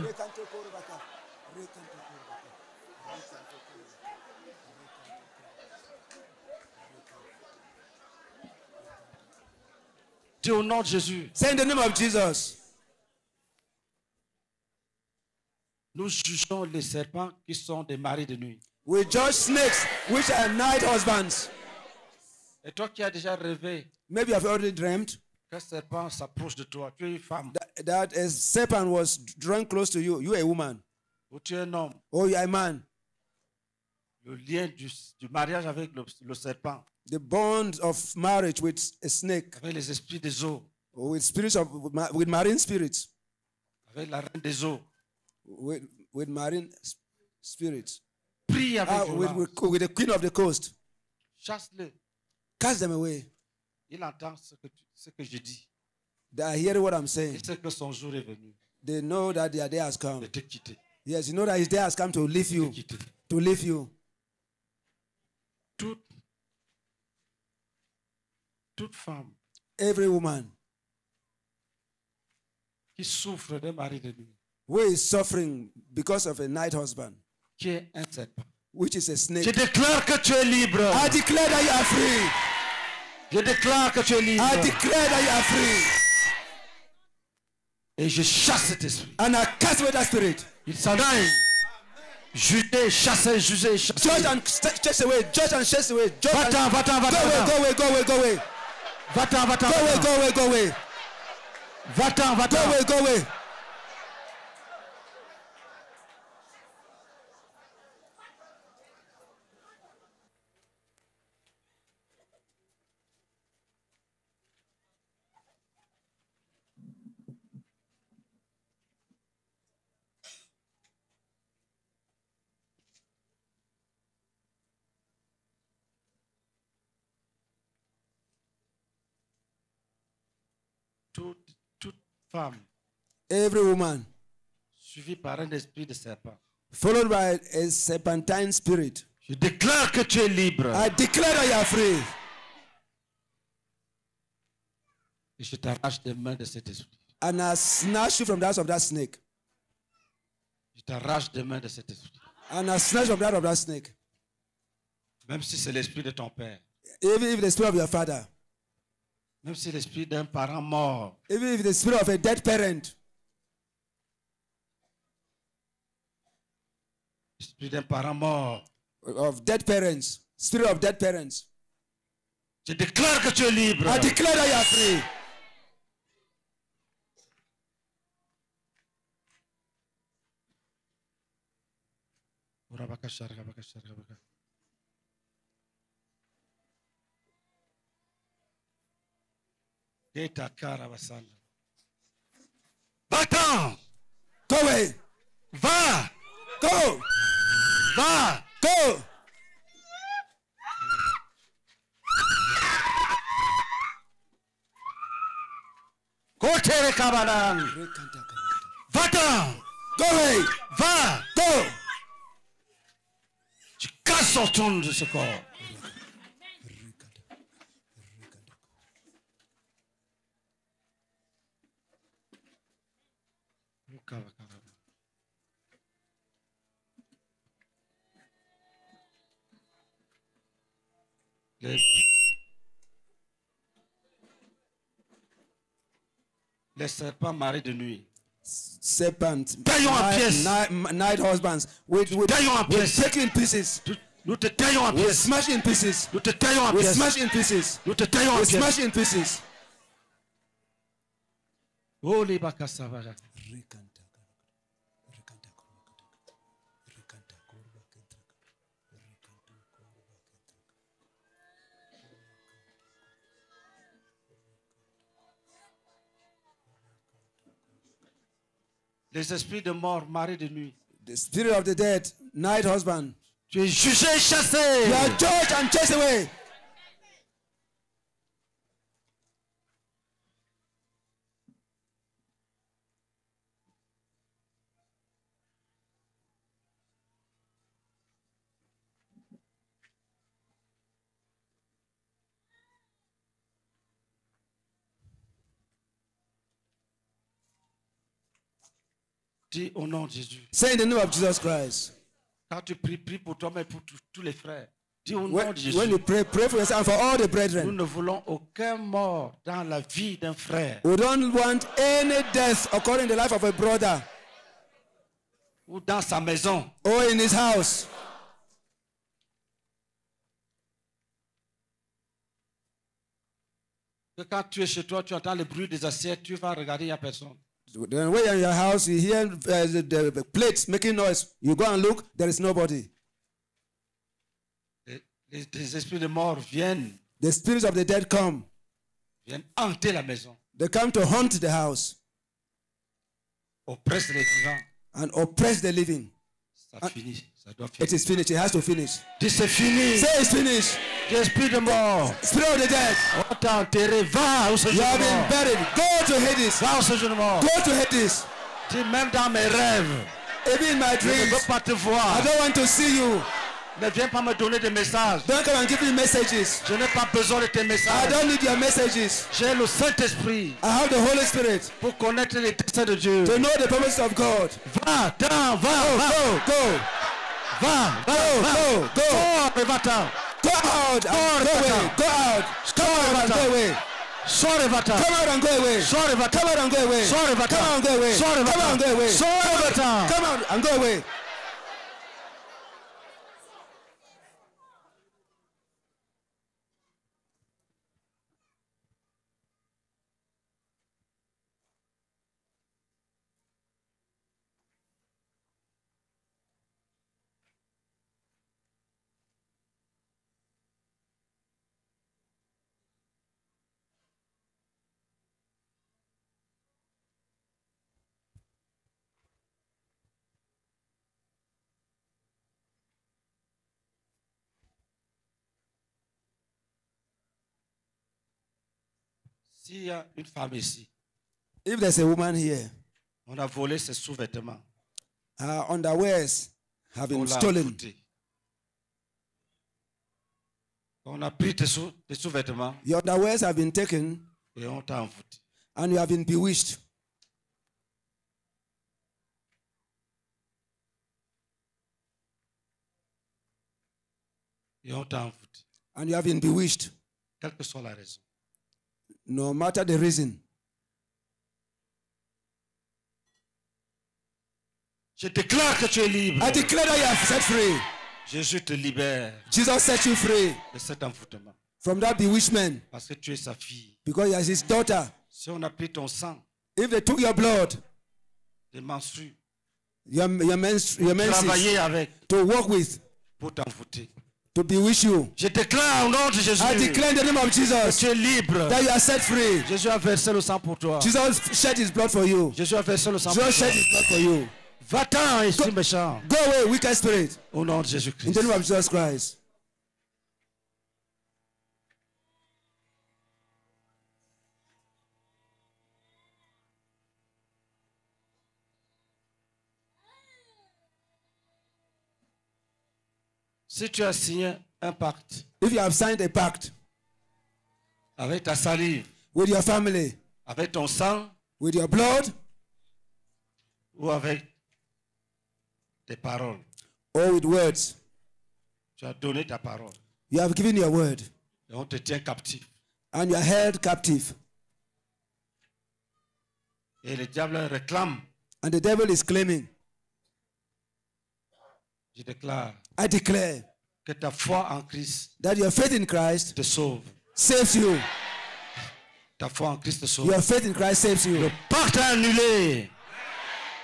Dis au nom de Jésus. Say in the name of Jesus. Nous jugeons les serpents qui sont des maris de nuit. We judge snakes which are night husbands. Et toi qui as déjà rêvé Maybe you have already dreamt qu'un serpent s'approche de toi, tu es une femme that a serpent was drawn close to you. You are a woman. ou tu es un homme. Or you are a man. Le lien du mariage avec le serpent, The bond of marriage with a snake, avec les esprits des eaux, or with with marine spirits, avec la reine des eaux. with marine spirits, Prie avec with the queen of the coast. Chasse-le. Cast them away. Il entend ce que je dis. They are hearing what I'm Il saying. sait que son jour est venu They know that their day has de come. te quitter. Yes, you know that his day has come to leave De you. te quitter. To leave you. Toute femme Every woman qui souffre d'un mari de nuit, who is suffering because of a night husband, qui est un serpent, which is a snake, je déclare que tu es libre. I declare that you are free. Je déclare que tu es libre. I declare that you are free. Et je chasse cet esprit. And I cast away that spirit. Il s'en aille. Juger, chasser, juger, chasser. Judge and chase away. Judge and chase away. Judge and Va-t'en, va-t'en, go va-t'en. away, go away, go away, go away. Va-t'en, va-t'en, Go away, va-t'en. go away, go away. Va-t'en, Go va-t'en. away, go away. Toute femme Every woman, suivie par un esprit de serpent. followed by a serpentine spirit. Je déclare que tu es libre. I declare that you are free. Et je t'arrache des mains de cet esprit. And I snatch you from the hands of that snake. Je t'arrache des mains de cet esprit. And I snatch from the hand of that snake. Même si c'est l'esprit de ton père. Even if the spirit of your father. Même si c'est l'esprit d'un parent mort. Even if the spirit of a dead parent. L'esprit d'un parent mort. Of dead parents. Spirit of dead parents. Je déclare que tu es libre. I declare that you are free. Va-t'en! Go away. Va! Go. Va! Go. Kotere kabalan! Va-t'en! Go away. Va! Go. Tu casses son tour de ce corps. Les serpents maris de nuit. Serpent. Taillons en pièces. Night husbands. Taillons en We pièces. take in pieces. Nous te taillons en We pièces. smash in pieces. Nous te taillons en We pièces. smash in pieces. Nous te taillons en We pièces. smash in pieces. Oh, les bakasavara. Les esprits de mort, mari de nuit. The spirit of the dead, night husband. Tu es jugé et chassé. You are judged and chased away. Dis au nom de Jésus. Say in the name of Jesus Christ. Quand tu pries, prie pour toi, mais pour tous les frères. Dis au nom de Jésus. When you pray, pray for yourself and for all the Nous brethren. ne voulons aucun mort dans la vie d'un frère We don't want any death according to the life of a brother ou dans sa maison. or in his house. Que quand tu es chez toi, tu entends le bruit des assiettes, tu vas regarder, il n'y a personne. Then when you're in your house, you hear the plates making noise. You go and look, there is nobody. Les esprits de mort viennent The spirits of the dead come. hanter la maison, They come to haunt the house oppressent les vivants. and oppress the living. Ça finit, ça doit It finir. is finished. It has to finish. Dis c'est fini. Say it's finished. L'esprit de mort, Spirit of the dead, on t'a enterré, va au séjour you have de been mort. buried. Go to Hades. Va au séjour de mort. Go to Hades. Dis même dans mes rêves, Even in my je ne dreams, veux pas te I voir. don't want to see you. Ne viens pas me donner des messages. Don't come and give me messages. Je n'ai pas besoin de tes I messages. don't need your messages. J'ai le Saint-Esprit I have the Holy Spirit pour connaître les desseins de Dieu. to know the purpose of God. Va, va, Go, go, va, go, go. sors et va-t'en. Go out and go away. Go out. Come out and go away. Sors et va-t'en. Come out and go away. Sors et va-t'en. Come out and go away. Sors et va-t'en. Come out and go away. Sors et Come out and go va-t'en. away. Sors et va-t'en. Come out and go away. S'il y a une femme ici, If there's a woman here, on a volé ses sous-vêtements. her underwears have On been l'a stolen. foutu. On a pris tes sous-vêtements Your underwears have been taken et on t'a envoûté. and you have been bewitched. Et on t'a envoûté. And you have been bewitched. Quelle que soit la raison. No matter the reason. Je déclare que tu es libre. I declare that you are set free. Jésus te libère Jesus set you free de cet envoûtement. from that bewitchment Parce que tu es sa fille. because you are his daughter. Si on a pris ton sang, If they took your blood, des menstrues, your menses, travailler avec to work with, pour t'envoûter. to bewitch you, Je déclare au nom de Jésus I declare in the name of que Jesus tu es libre. that you are set free. Jésus a versé le sang pour toi. Jesus shed his blood for you. Jésus a versé le sang pour Jesus toi. shed his blood for you. Va-t'en, esprit méchant. Go away, wicked spirit. Au nom de In Jésus-Christ. the name of Jesus Christ. Si tu as signé un pacte If you have signed a pact avec ta salive, with your family, avec ton sang with your blood, ou avec tes paroles, or with words, tu as donné ta parole you have given your word, et on te tient captif. and you are held captive. Et le diable réclame. And the devil is claiming, Je déclare I declare que ta foi en Christ that your faith in Christ te sauve. saves you. Ta foi en Christ te sauve. Your faith in Christ saves you. Le pacte est annulé.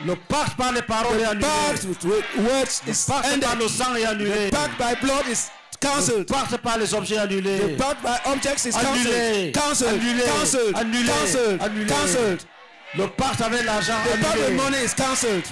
Le pacte par les paroles est The annulé. pact with words Le is pacte par le ended. sang est annulé. The pact by blood is Le cancelled. pacte par les objets annulés. The pact by objects is Annulé. cancelled. Cancelled. Annulé. Cancelled. Annulé. Cancelled. Annulé. Cancelled. Le pacte avec l'argent The pact with annulé. money is cancelled.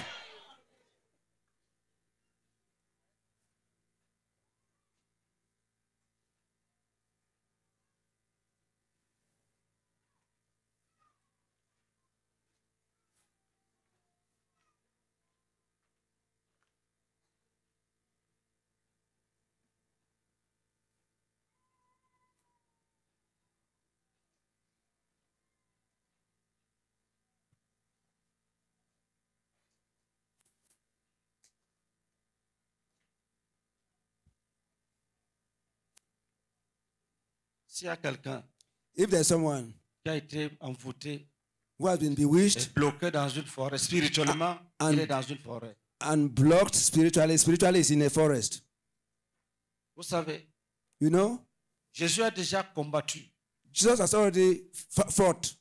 S'il y a quelqu'un If there's someone qui a été envoûté who has been et bewitched bloqué dans une forêt, spirituellement, il est dans une forêt. and blocked spiritually is in a forest. Vous savez, You know, Jésus a déjà combattu. Jesus has already fought.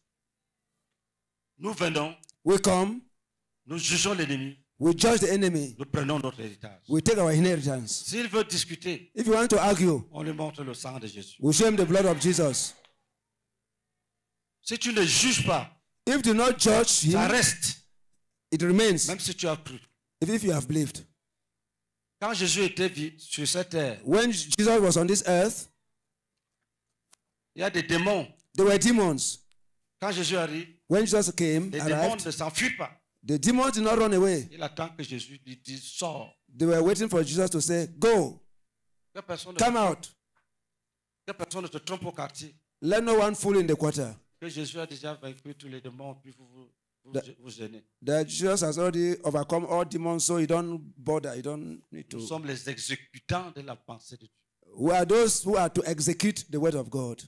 Nous venons, We come, nous jugeons l'ennemi, we judge the enemy, nous prenons notre héritage. we take our inheritance. S'il veut discuter, If you want to argue, on lui montre le sang de Jésus. we show him the blood of Jesus. Si tu ne juges pas, If you do not judge ça him, reste, it remains. même si tu as cru. If you have believed. Quand Jésus était sur cette terre, When Jesus was on this earth, il y a des démons. there were demons. Quand Jésus arrive, When Jesus came, les démons arrived, ne s'enfuient pas. the demons did not run away. Il attend que Jésus lui dise sors. They were waiting for Jesus to say, go, Que personne, come out. que personne ne te trompe au quartier. Let no one fool in the quarter. Que Jésus a déjà vaincu tous les démons, puis vous gênez. That Jesus has already overcome all demons, so you don't bother, you don't need Nous to. sommes les exécutants de la pensée de Dieu. We are those who are to execute the word of God.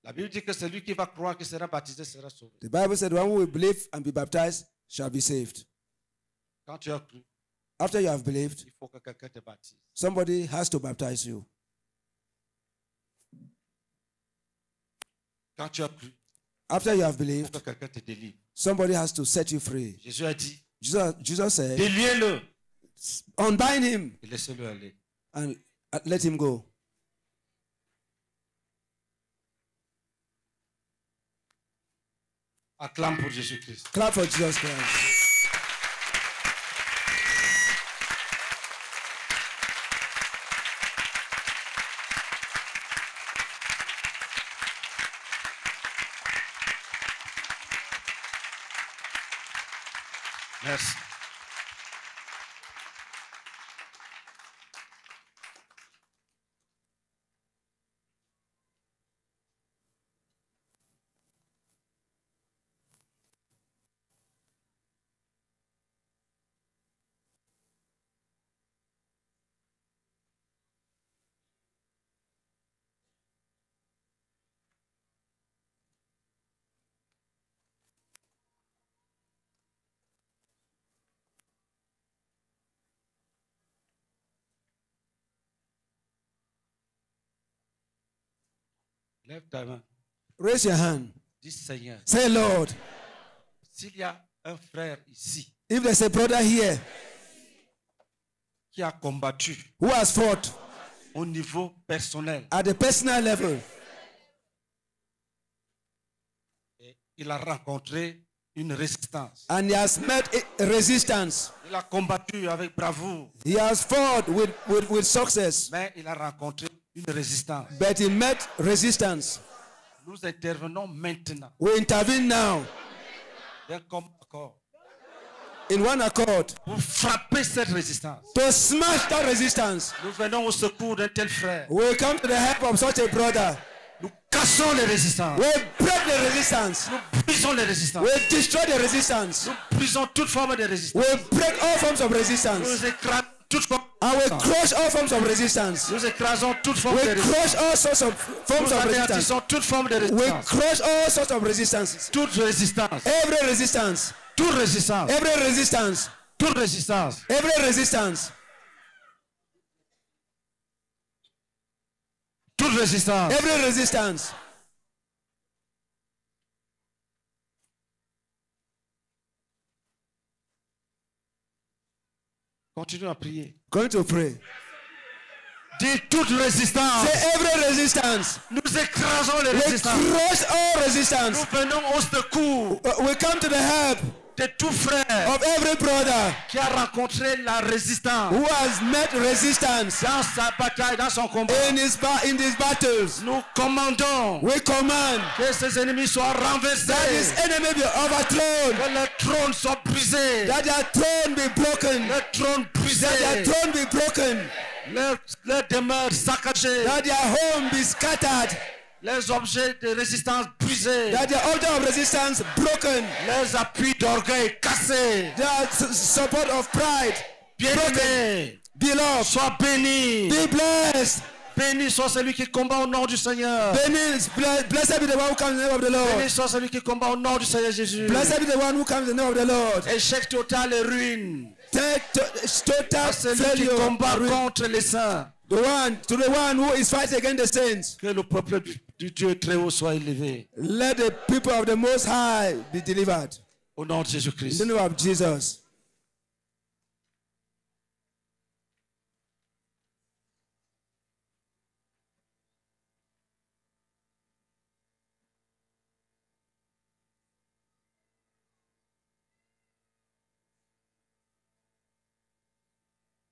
La Bible dit que celui qui va croire qu'il sera baptisé sera sauvé. The Bible said, one who will believe and be baptized shall be saved. Quand tu as cru, After you have believed, il faut que quelqu'un te baptise. somebody has to baptize you. Quand tu as cru, After you have il faut believed, que quelqu'un te délivre. somebody has to set you free. Jésus a dit, Jesus said, déliez-le unbind him et laissez-le aller. and let him go. Acclame pour Jésus-Christ. Clap for Jesus Christ. Merci. Lève ta main. Raise your hand. Dis Seigneur, Say, Lord, s'il y a un frère ici if there's a brother here qui a combattu who has fought au niveau personnel, at the personal level, et il a rencontré une résistance. and he has met a resistance, Il a combattu avec bravoure, he has fought with success, mais il a rencontré une résistance. but he met resistance. Nous intervenons maintenant We intervene now d'un commun accord in one accord pour frapper cette résistance. to smash that resistance. Nous venons au secours d'un tel frère. We come to the help of such a brother. Nous cassons les résistances. We break the resistance. Nous brisons les résistances. We destroy the resistance. Nous brisons toute forme de résistance. We break all forms of resistance. Nous écrasons toute forme And we crush all forms of resistance. Nous écrasons toute forme We de résistance. crush all sorts of forms Nous of resistance. anéantissons toute forme de We résistance. crush all sorts of resistances. Toute résistance. Every resistance. Toute résistance. Every resistance. Toute résistance. Every resistance. Toute résistance. Every resistance. Continue à prier. Going to pray. Dis toute résistance. Say every resistance. Nous écrasons les We résistances. crush all resistance. Nous venons au secours We come to the help de tout frère of every brother qui a rencontré la résistance who has met resistance dans sa bataille, dans son combat. in these battles. Nous commandons We command que ces ennemis soient renversés, that this enemy be overthrown, que le trône soit brisé, that their throne be broken, le trône brisé, that their throne be broken, leur demeure saccagée, that their home be scattered, les objets de résistance brisés, that their altar of resistance broken, les appuis d'orgueil cassés. their support of pride Bien-aimés, beloved, sois bénis, be blessed, Béni soit celui qui combat au nom du Seigneur. Blessed be the one who comes in the name of the Lord. Béni soit celui qui combat au nom du Seigneur Jésus. Blessed be the one who comes in the name of the Lord. Échec total et ruine. Total Celui qui failure. combat contre les saints. To the one who is fighting against the saints. Que le peuple du Dieu très haut soit élevé. Let the people of the Most High be delivered. Au nom de In Jésus-Christ. the name of Jesus.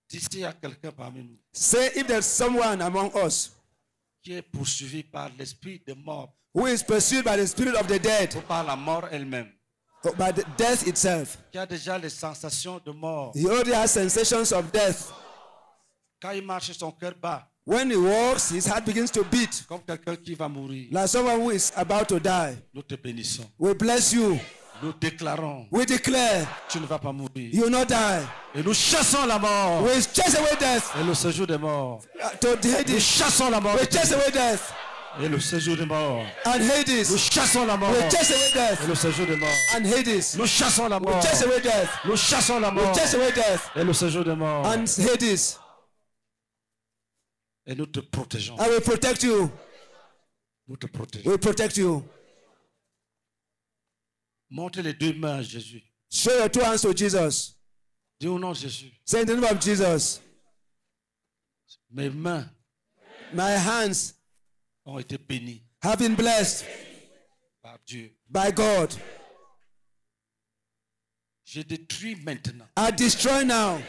D'ici il y a quelqu'un parmi nous Say if there's someone among us qui est poursuivi par l'esprit de mort, who is pursued by the spirit of the dead, ou par la mort elle-même, or by the death itself. qui a déjà les sensations de mort. He already has sensations of death. Quand il marche, son cœur bat, When he walks, his heart begins to beat comme quelqu'un qui va mourir. like someone who is about to die. Nous te bénissons. We bless you. Nous déclarons, We declare tu ne vas pas mourir. you will not die. Et nous chassons la mort. We chase away death Et le séjour des morts. to Nous Hades. chassons la mort. We chase away death Et le séjour des morts. and Nous Hades. chassons la mort. We chase away Et death le séjour des morts. and Hades. Nous chassons la We mort. chase away death. Nous chassons la We mort. chase away death Et le séjour des morts. and Hades. Et nous te protégeons. I will protect you. Nous te protégeons. We will protect you. Montre les deux mains à Jésus. Show your two hands to Jesus. Dis au nom de Jésus. Say in the name of Jesus. Mes mains My hands ont été bénies have been blessed par Dieu. by God. Je détruis maintenant I destroy now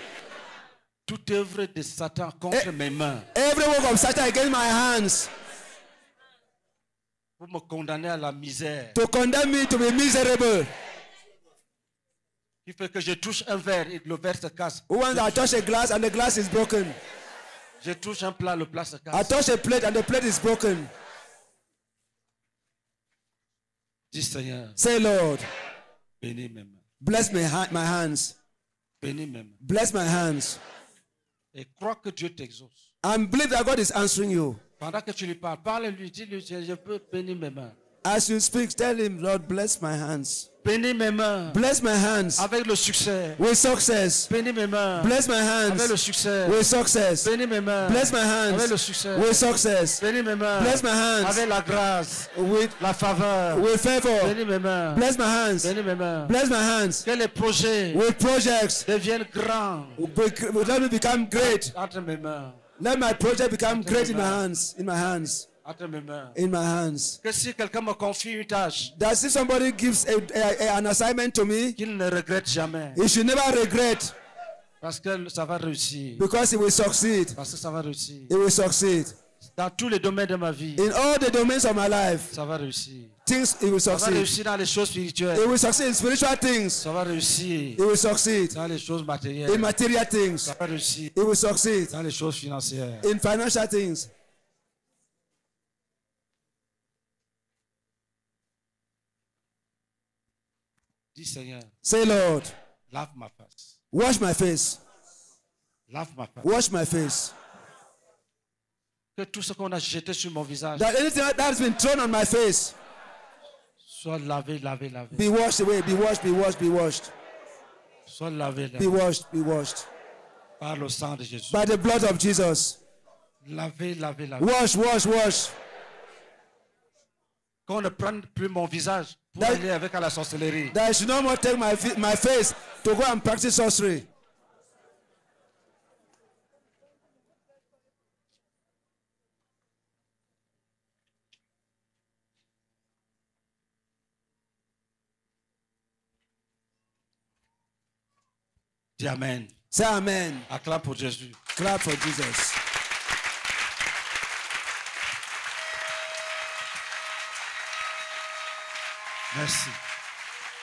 toute œuvre de Satan contre mes mains every work of Satan against my hands pour me condamner à la misère. to condemn me to be miserable. Qui fait que je touche un verre et le verre se casse. Once I touch a glass and the glass is broken. Je touche un plat, le plat se I casse. touch a plate and the plate is broken. Dis Seigneur, Say, Lord, bénis mes mains. bless my hands. Bénis mes mains. Bless my hands. Et crois que Dieu t'exauce. And believe that God is answering you. Pendant que tu lui parles, parle-lui, dis-lui, je peux bénir mes mains. As you speak, tell him, Lord, bless my hands. Bénis mes mains Bless my hands avec le succès. with success. Bénis mes mains Bless my avec le hands succès. with success. Bénis mes mains Bless my avec le hands succès. with success. Bénis mes mains Bless my hands avec la grâce, with la faveur. favor. Bénis mes mains. Bless my hands. Bénis mes mains. Bless my hands Que les projets with projects. deviennent grands Let me become great. entre mes mains. Let my project become great in my hands. In my hands. Entre mes mains. In my hands. Que si quelqu'un me confie une tâche, That if somebody gives an assignment to me, qu'il ne regrette jamais. he should never regret Parce que ça va réussir. because he will succeed. Parce que ça va réussir. He will succeed. Dans tous les domaines de ma vie, In all the domains of my life, ça va réussir. things he will Ça va succeed. réussir dans les choses spirituelles. He will succeed in spiritual things. Ça va réussir He will succeed dans les choses in matérielles. material things. Ça va réussir He will succeed dans les choses financières. in financial things. Dis Seigneur, Say, Lord, lave ma face. wash my face. Lave ma face. Wash my face. Que tout ce qu'on a jeté sur mon visage That anything that has been thrown on my face soit lavé, lavé, lavé. be washed away. Be washed, be washed, be washed. Soit lavé, Be lavé. washed, be washed. Par le sang de Jésus. By the blood of Jesus. Lavé, lavé, lavé. Wash, wash, wash. Qu'on ne prenne plus mon visage pour That- aller avec à la sorcellerie. That I should no more take my face to go and practice sorcery. Dis Amen. Say amen. Acclame pour Jésus. Clap for Jesus. Merci.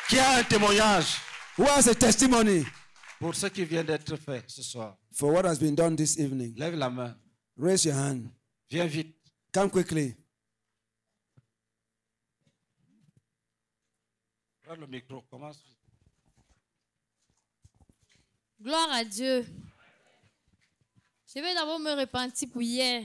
Qui a un témoignage Who has a testimony pour ce qui vient d'être fait ce soir? for what has been done this evening? Lève la main. Raise your hand. Viens vite. Come quickly. Prends le micro. Commence vite. Gloire à Dieu. Je vais d'abord me repentir pour hier.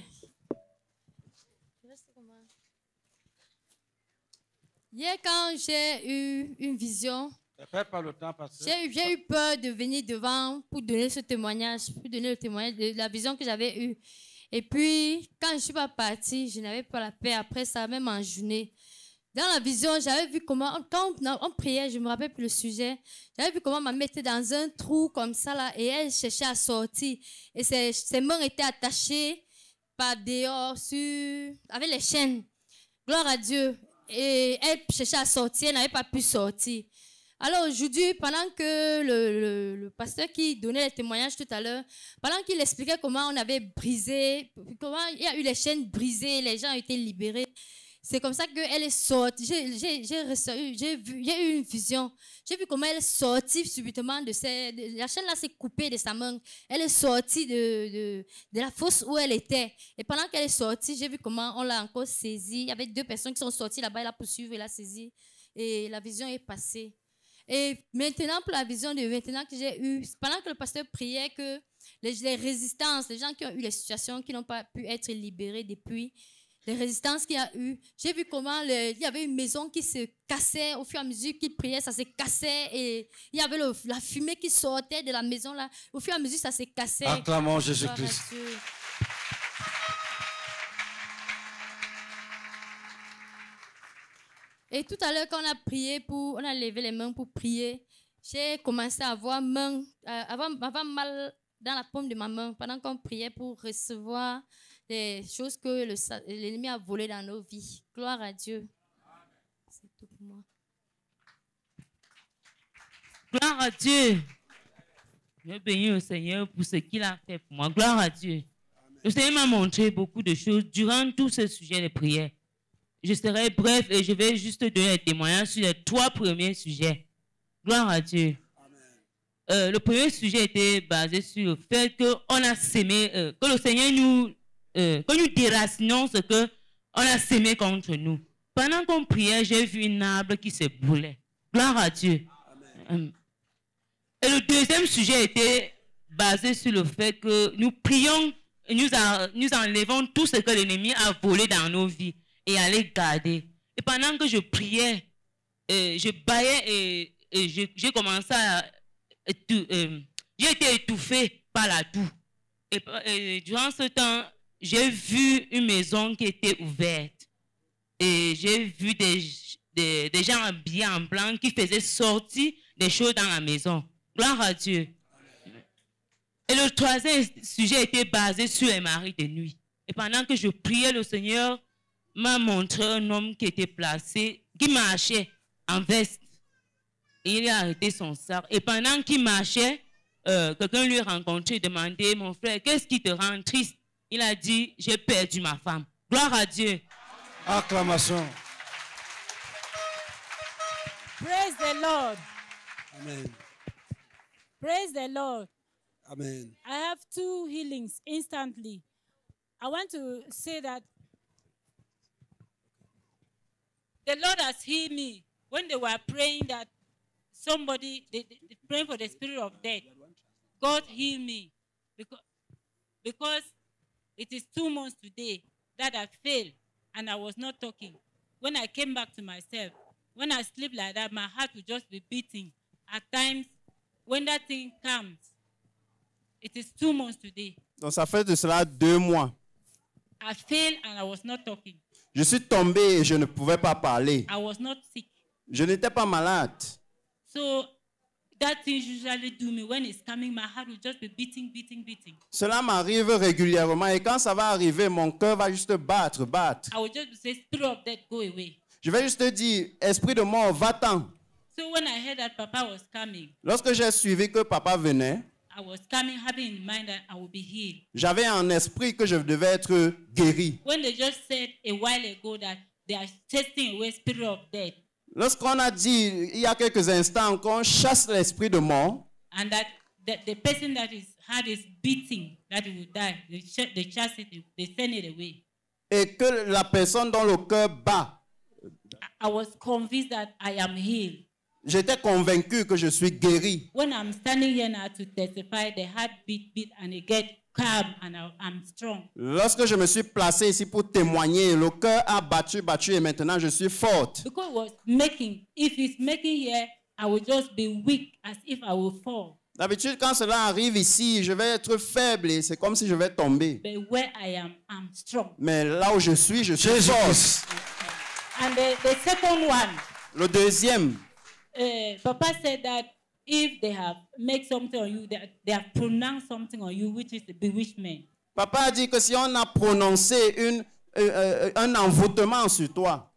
Hier, quand j'ai eu une vision, j'ai eu peur de venir devant pour donner ce témoignage, pour donner le témoignage de la vision que j'avais eue. Et puis, quand je ne suis pas partie, je n'avais pas la paix après ça, même en journée. Dans la vision, j'avais vu comment, quand on priait, je ne me rappelle plus le sujet, j'avais vu comment ma mère était dans un trou comme ça là, et elle cherchait à sortir. Et ses mains étaient attachées par dehors avec les chaînes. Gloire à Dieu. Et elle cherchait à sortir, elle n'avait pas pu sortir. Alors aujourd'hui, pendant que le pasteur qui donnait les témoignages tout à l'heure, pendant qu'il expliquait comment on avait brisé, comment il y a eu les chaînes brisées, les gens ont été libérés, c'est comme ça qu'elle est sortie. J'ai eu une vision. J'ai vu comment elle est sortie subitement la chaîne là s'est coupée de sa main. Elle est sortie de la fosse où elle était. Et pendant qu'elle est sortie, j'ai vu comment on l'a encore saisie. Il y avait 2 personnes qui sont sorties là-bas, elle a poursuivi, elle l'a saisie. Et la vision est passée. Et maintenant, pour la vision de maintenant que j'ai eue, pendant que le pasteur priait que les résistances, les gens qui ont eu les situations qui n'ont pas pu être libérés depuis, les résistances qu'il y a eu, j'ai vu comment il y avait une maison qui se cassait au fur et à mesure qu'il priait, ça se cassait et il y avait la fumée qui sortait de la maison là. Au fur et à mesure, ça se cassait. Acclamons Jésus-Christ. Et tout à l'heure, quand on a prié on a levé les mains pour prier, j'ai commencé à avoir mal dans la paume de ma main pendant qu'on priait pour recevoir les choses que l'ennemi a volées dans nos vies. Gloire à Dieu. C'est tout pour moi. Gloire à Dieu. Je bénis le Seigneur pour ce qu'il a fait pour moi. Gloire à Dieu. Le Seigneur m'a montré beaucoup de choses durant tout ce sujet de prière. Je serai bref et je vais juste donner un témoignage sur les 3 premiers sujets. Gloire à Dieu. Le premier sujet était basé sur le fait qu'on a sémé, que le Seigneur que nous déracinons ce qu'on a sémé contre nous. Pendant qu'on priait, j'ai vu un arbre qui se brûlait. Gloire à Dieu. Amen. Et le deuxième sujet était basé sur le fait que nous prions, nous enlevons tout ce que l'ennemi a volé dans nos vies et à les garder. Et pendant que je priais, je baillais et j'ai commencé à... j'ai été étouffé par la toux. Et durant ce temps, j'ai vu une maison qui était ouverte. Et j'ai vu des gens habillés en blanc qui faisaient sortir des choses dans la maison. Gloire à Dieu. Et le troisième sujet était basé sur les maris de nuit. Et pendant que je priais, le Seigneur m'a montré un homme qui était placé, qui marchait en veste. Et il a arrêté son sac. Et pendant qu'il marchait, quelqu'un lui a rencontré et demandé, mon frère, qu'est-ce qui te rend triste? Il a dit, j'ai perdu ma femme. Gloire à Dieu. Acclamation. Praise the Lord. Amen. Praise the Lord. Amen. I have 2 healings instantly. I want to say that the Lord has healed me when they were praying that somebody, they praying for the spirit of death. God healed me because it is 2 months today that I failed and I was not talking. When I came back to myself, when I sleep like that, my heart will just be beating. At times, when that thing comes, it is 2 months today. Donc ça fait de cela 2 mois. I failed and I was not talking. Je suis tombé et je ne pouvais pas parler. I was not sick. Je n'étais pas malade. So that thing usually do me when it's coming, my heart will just be beating, beating, beating. Cela m'arrive régulièrement et quand ça va arriver, mon cœur va juste battre. I will just say, spirit of death, go away. Je vais juste dire, esprit de mort, va-t'en. So when I heard that Papa was coming, lorsque j'ai suivi que papa venait, I was coming, having in mind that I will be healed. J'avais en esprit que je devais être guéri. When they just said a while ago that they are chasing away spirit of death. Lorsqu'on a dit il y a quelques instants qu'on chasse l'esprit de mort, and that the person that his heart is beating, that he will die, they chase it, they send it away. Et que la personne dont le cœur bat, I was convinced that I am healed. J'étais convaincu que je suis guéri. When I'm standing here now to testify, the heart beat and it get calm and I'm strong. Lorsque je me suis placé ici pour témoigner, le cœur a battu et maintenant je suis forte. Because it was making, if it's making here, I will just be weak as if I will fall. D'habitude, quand cela arrive ici, je vais être faible et c'est comme si je vais tomber. But where I am, I'm strong. Mais là où je suis forte. And the second one. Le deuxième. Papa said that if they have made something on you, they have pronounced something on you, which is the bewitchment. Papa a dit que si on a prononcé un envoûtement sur toi.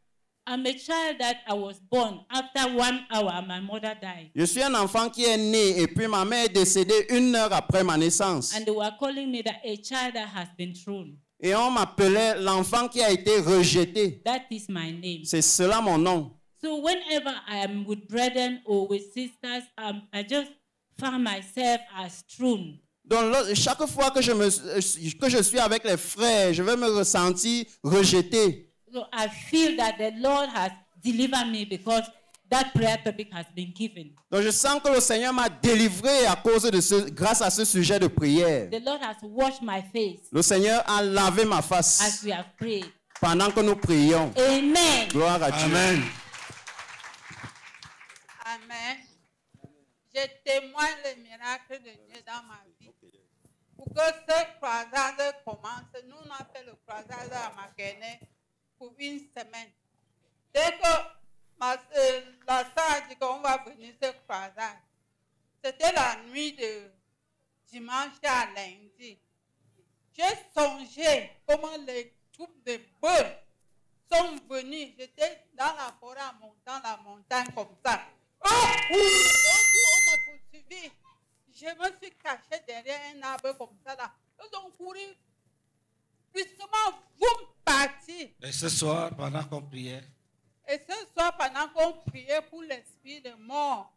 I'm a child that I was born after 1 hour, my mother died. Je suis un enfant qui est né et puis ma mère est décédée 1 heure après ma naissance. And they were calling me that a child that has been thrown. Et on m'appelait l'enfant qui a été rejeté. That is my name. C'est cela mon nom. So whenever I am with brethren or with sisters, I just find myself as thrown. Donc chaque fois que je suis avec les frères, je vais me ressentir rejeté. So I feel that the Lord has delivered me because that prayer topic has been given. Donc je sens que le Seigneur m'a délivré grâce à ce sujet de prière. The Lord has washed my face. Le Seigneur a lavé ma face. As we have prayed. Pendant que nous prions. Amen. Gloire à Dieu. Amen. Amen. Je témoigne le miracle de Dieu dans ma vie. Pour que cette croisade commence, nous on a fait le croisade à Makene pour 1 semaine. Dès que la sœur a dit qu'on va venir cette croisade, c'était la nuit de dimanche à lundi. J'ai songé comment les troupes de bœufs sont venus. J'étais dans la forêt en montant la montagne comme ça. On m'a poursuivi. Je me suis caché derrière un arbre comme ça là. Ils ont couru. Justement, vous partis. Et ce soir, pendant qu'on priait. Et ce soir, pendant qu'on priait pour l'esprit de mort.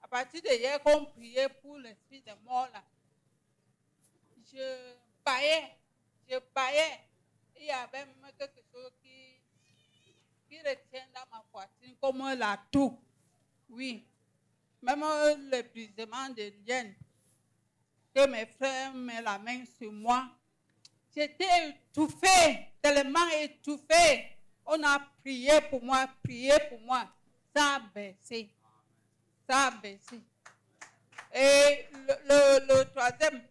À partir de hier qu'on priait pour l'esprit de mort là. Je baillais. Il y avait même quelque chose qui retient dans ma poitrine comme la toux. Oui. Même le brisement de liens. Que mes frères mettent la main sur moi. J'étais étouffée, tellement étouffée. On a prié pour moi. Ça a baissé. Et le troisième,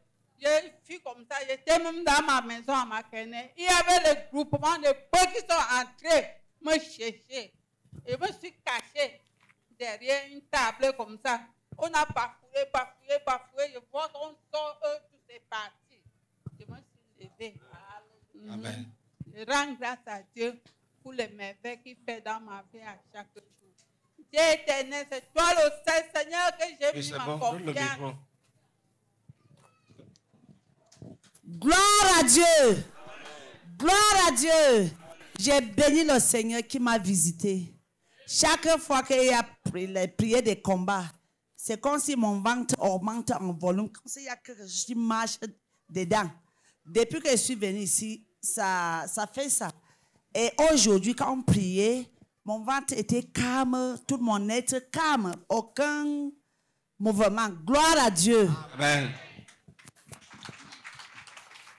je suis comme ça, j'étais même dans ma maison à Makene. Il y avait le groupement de bœufs qui sont entrés me chercher. Et je me suis cachée derrière une table comme ça. On a bafoué. Je vois qu'on sort, eux, tous ces partis. Je me suis levée. Amen. Je rends grâce à Dieu pour les merveilles qu'il fait dans ma vie à chaque jour. Dieu éternel, c'est toi le seul Seigneur que j'ai mis ma confiance. Gloire à Dieu. Gloire à Dieu. J'ai béni le Seigneur qui m'a visité. Chaque fois qu'il y a les prières des combats, c'est comme si mon ventre augmente en volume, comme s'il y a quelque chose qui marche dedans. Depuis que je suis venue ici, ça fait ça. Et aujourd'hui, quand on priait, mon ventre était calme, tout mon être calme, aucun mouvement. Gloire à Dieu. Amen.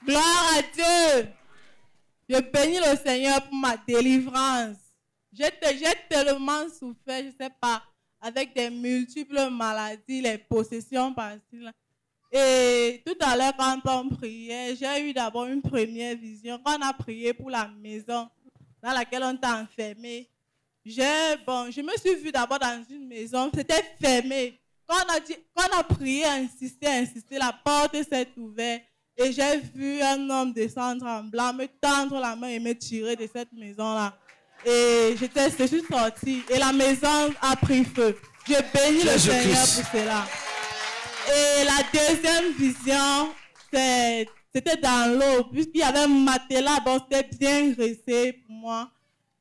Gloire à Dieu. Je bénis le Seigneur pour ma délivrance. J'ai tellement souffert, je ne sais pas, avec des multiples maladies, les possessions par-ci. Et tout à l'heure, quand on priait, j'ai eu d'abord une première vision. Quand on a prié pour la maison dans laquelle on était enfermé, je me suis vue d'abord dans une maison, c'était fermé. Quand on a prié, insisté, la porte s'est ouverte. Et j'ai vu un homme descendre en blanc, me tendre la main et me tirer de cette maison-là. Et je suis sortie. Et la maison a pris feu. Je bénis le Seigneur pour cela. Et la deuxième vision, c'était dans l'eau. Puisqu'il y avait un matelas, donc c'était bien graissé pour moi.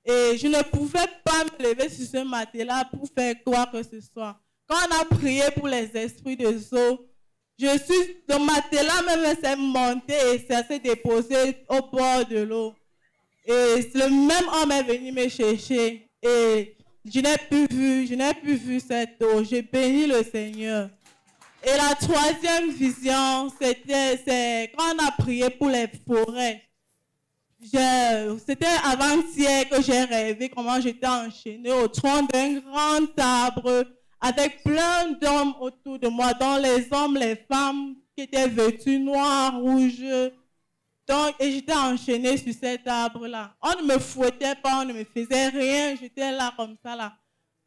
Et je ne pouvais pas me lever sur ce matelas pour faire quoi que ce soit. Quand on a prié pour les esprits des eaux, le matelas même s'est monté et s'est déposé au bord de l'eau. Et le même homme est venu me chercher. Et je n'ai plus vu cette eau. J'ai béni le Seigneur. Et la troisième vision, c'est quand on a prié pour les forêts. C'était avant-hier que j'ai rêvé comment j'étais enchaînée au tronc d'un grand arbre avec plein d'hommes autour de moi, dont les hommes, les femmes qui étaient vêtus noirs, rouges. Donc, et j'étais enchaînée sur cet arbre-là. On ne me fouettait pas, on ne me faisait rien, j'étais là comme ça là.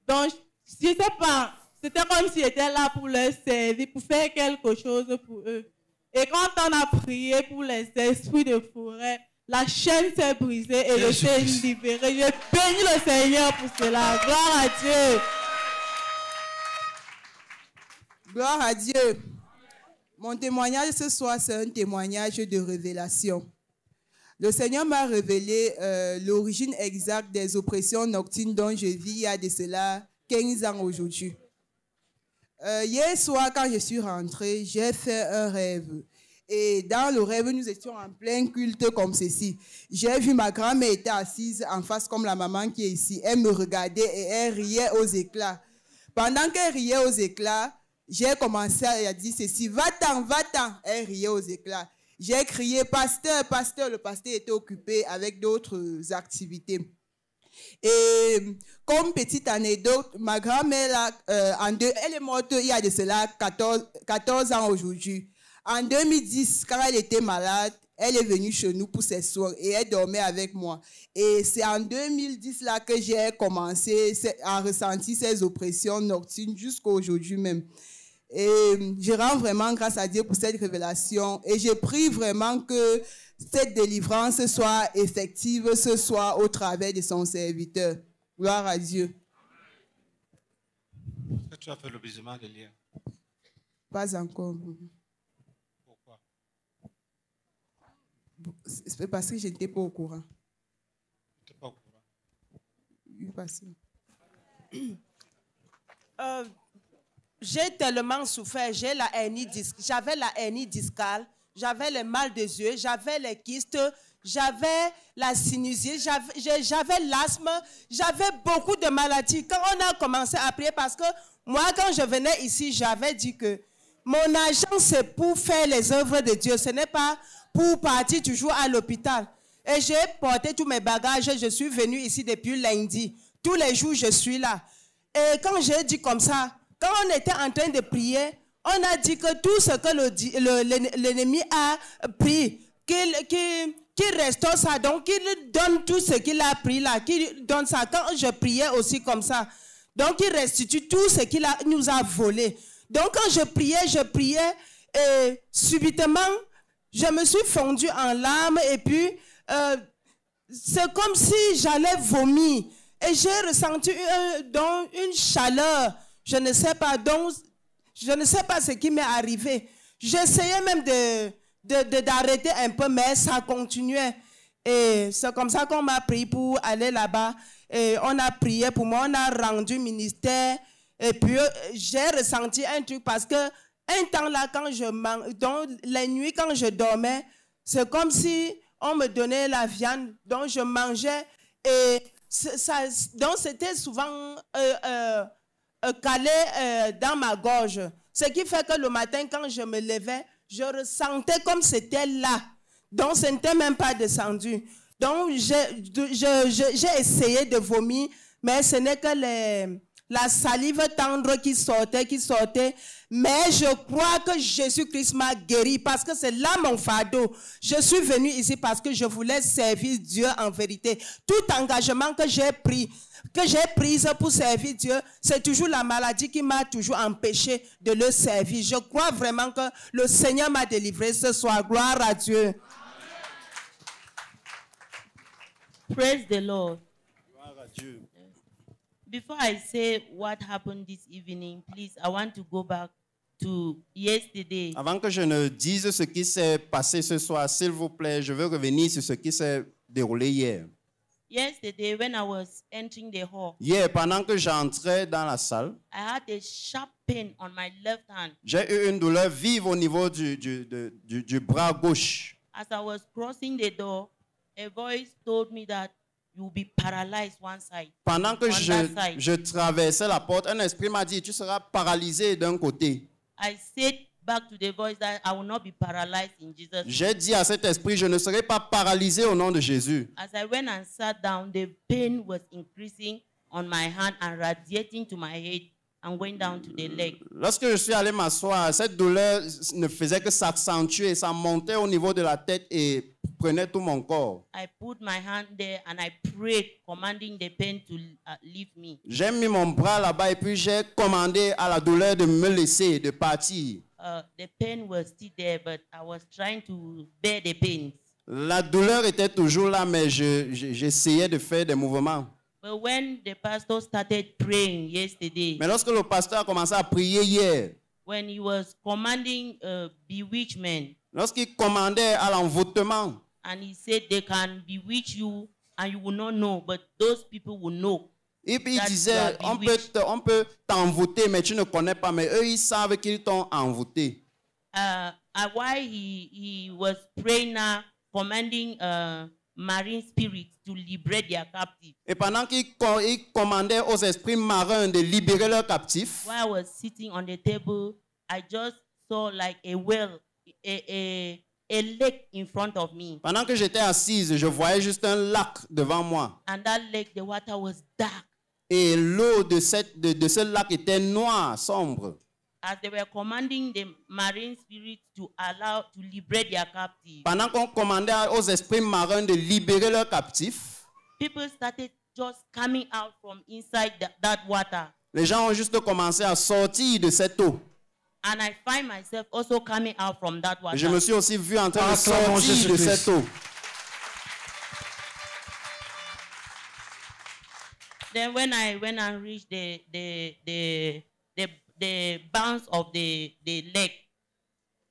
Donc, je ne sais pas, c'était comme si j'étais là pour leur servir, pour faire quelque chose pour eux. Et quand on a prié pour les esprits de forêt, la chaîne s'est brisée et je suis libérée. J'ai béni le Seigneur pour cela. Gloire à Dieu. Gloire à Dieu. Mon témoignage ce soir, c'est un témoignage de révélation. Le Seigneur m'a révélé l'origine exacte des oppressions nocturnes dont je vis il y a de cela 15 ans aujourd'hui. Hier soir, quand je suis rentrée, j'ai fait un rêve. Et dans le rêve, nous étions en plein culte comme ceci. J'ai vu ma grand-mère était assise en face comme la maman qui est ici. Elle me regardait et elle riait aux éclats. Pendant qu'elle riait aux éclats, j'ai commencé à dire ceci, va-t'en, va-t'en. Elle riait aux éclats. J'ai crié, pasteur, pasteur. Le pasteur était occupé avec d'autres activités. Et comme petite anecdote, ma grand-mère, elle est morte il y a de cela 14 ans aujourd'hui. En 2010, quand elle était malade, elle est venue chez nous pour ses soins et elle dormait avec moi. Et c'est en 2010 là que j'ai commencé à ressentir ces oppressions nocturnes jusqu'à aujourd'hui même. Et je rends vraiment grâce à Dieu pour cette révélation. Et je prie vraiment que cette délivrance soit effective ce soir au travers de son serviteur. Gloire à Dieu. Est-ce que tu as fait le brisement des liens? Pas encore. Pourquoi? C'est parce que je n'étais pas au courant. Tu n'étais pas au courant? Oui, parce que... J'ai tellement souffert, j'avais la hernie discale, j'avais le mal des yeux, j'avais les kystes, j'avais la sinusite, j'avais l'asthme, j'avais beaucoup de maladies. Quand on a commencé à prier, parce que moi, quand je venais ici, j'avais dit que mon argent, c'est pour faire les œuvres de Dieu, ce n'est pas pour partir toujours à l'hôpital. Et j'ai porté tous mes bagages, je suis venue ici depuis lundi. Tous les jours, je suis là. Et quand j'ai dit comme ça, quand on était en train de prier, on a dit que tout ce que l'ennemi a pris, qu'il restaure ça, donc qu'il donne tout ce qu'il a pris là, qu'il donne ça. Quand je priais aussi comme ça, donc il restitue tout ce qu'il nous a volé. Donc quand je priais, et subitement, je me suis fondue en larmes et puis c'est comme si j'allais vomir. Et j'ai ressenti une chaleur. Je ne sais pas, donc, je ne sais pas ce qui m'est arrivé. J'essayais même d'arrêter un peu, mais ça continuait. Et c'est comme ça qu'on m'a prié pour aller là-bas. Et on a prié pour moi, on a rendu ministère. Et puis, j'ai ressenti un truc parce que un temps là, quand je mange, donc les nuits quand je dormais, c'est comme si on me donnait la viande, donc je mangeais. Et donc c'était souvent... calé dans ma gorge. Ce qui fait que le matin, quand je me levais, je ressentais comme c'était là. Donc, ce n'était même pas descendu. Donc, j'ai essayé de vomir, mais ce n'est que la salive tendre qui sortait. Mais je crois que Jésus-Christ m'a guéri parce que c'est là mon fardeau. Je suis venue ici parce que je voulais servir Dieu en vérité. Tout engagement que j'ai pris pour servir Dieu, c'est toujours la maladie qui m'a toujours empêché de le servir. Je crois vraiment que le Seigneur m'a délivré ce soir. Gloire à Dieu. Praise the Lord. Gloire à Dieu. Before I say what happened this evening, please, I want to go back to yesterday. Avant que je ne dise ce qui s'est passé ce soir, s'il vous plaît, je veux revenir sur ce qui s'est déroulé hier. Yesterday, when I was entering the hall, Hier, pendant que j'entrais dans la salle, I had a sharp pain on my left hand. j'ai eu une douleur vive au niveau du bras gauche. As I was crossing the door, a voice told me that you will be paralyzed one side. Pendant que je traversais la porte, un esprit m'a dit, tu seras paralysé d'un côté. I said back to the voice that I will not be paralyzed in Jesus' name. J'ai dit à cet esprit, je ne serai pas paralysé au nom de Jésus. As I went and sat down, the pain was increasing on my hand and radiating to my head and going down to the leg. Lorsque je suis allé m'asseoir, cette douleur ne faisait que s'accentuer, ça montait au niveau de la tête et prenait tout mon corps. I put my hand there and I prayed, commanding the pain to leave me. J'ai mis mon bras là-bas et puis j'ai commandé à la douleur de me laisser, de partir. The pain was still there, but I was trying to bear the pain. La douleur était toujours là, mais j'essayais de faire des mouvements. But when the pastor started praying yesterday, Mais lorsque le pasteur a commencé à prier hier, when he was commanding bewitchment, lorsqu'il commandait à l'envoûtement, and he said they can bewitch you and you will not know, but those people will know. Il disait, on peut t'envoûter, mais tu ne connais pas, mais eux, ils savent qu'ils t'ont envoûté. While he was praying now, commanding marine spirits to liberate their captives. Et pendant qu'il commandait aux esprits marins de libérer leurs captifs, while I was sitting on the table, I just saw like a well, a lake in front of me. Pendant que j'étais assise, je voyais juste un lac devant moi. And that lake, the water was dark. Et l'eau de ce lac était noire, sombre. As they were commanding the marine spirits to liberate their captives. Pendant qu'on commandait aux esprits marins de libérer leurs captifs, people started just coming out from inside that water. Les gens ont juste commencé à sortir de cette eau. And I find myself also coming out from that water. Je me suis aussi vu en train de sortir de cette eau. Then when I reached the bounds of the lake,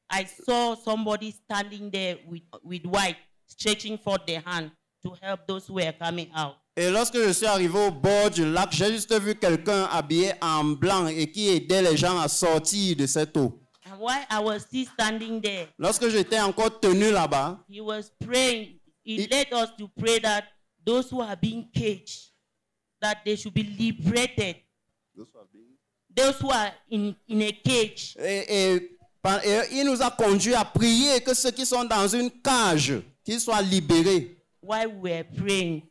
I saw somebody standing there with white, stretching forth their hand to help those who were coming out. Et lorsque je suis arrivé au bord du lac, j'ai juste vu quelqu'un habillé en blanc et qui aidait les gens à sortir de cette eau. And while I was still standing there, lorsque j'étais encore tenu là-bas, he was praying. He led us to pray that those who are being caged, that they should be liberated. Those who are in a cage. Et il nous a conduit à prier que ceux qui sont dans une cage, qu'ils soient libérés. While we were praying,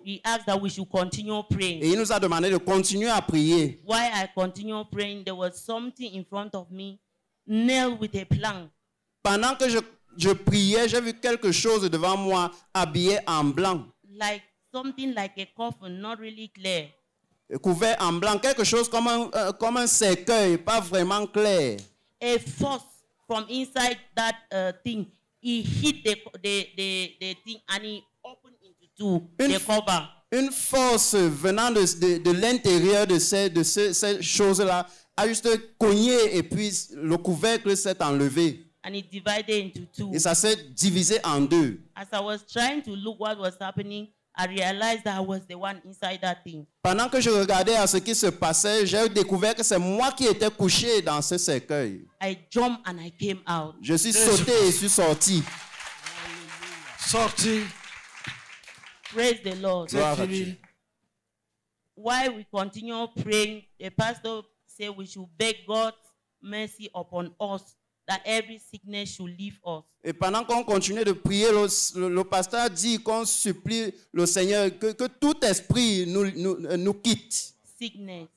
he asked that we should continue praying. Et il nous a demandé de continuer à prier. While I continued praying, there was something in front of me, nailed with a plank. Pendant que je priais, j'ai vu quelque chose devant moi, habillé en blanc. Like something like a coffin, not really clear. Couvert en blanc, quelque chose comme un cercueil, pas vraiment clair. A force from inside that thing, he hit the thing and he opened into two, the cover. Une force venant de l'intérieur de ces choses-là a juste cogné et puis le couvercle s'est enlevé. And it divided into two. Et ça s'est divisé en deux. As I was trying to look what was happening, I realized that I was the one inside that thing. Pendant que je regardais à ce qui se passait, j'ai découvert que c'est moi qui étais couché dans ce cercueil. I jumped and I came out. Je suis sauté et je suis sorti. Sorti. Praise the Lord. While we continue praying, the pastor said we should beg God's mercy upon us, that every sickness should leave us. Et pendant qu'on continuait de prier, le pasteur dit qu'on supplie le Seigneur que tout esprit nous quitte. Sickness.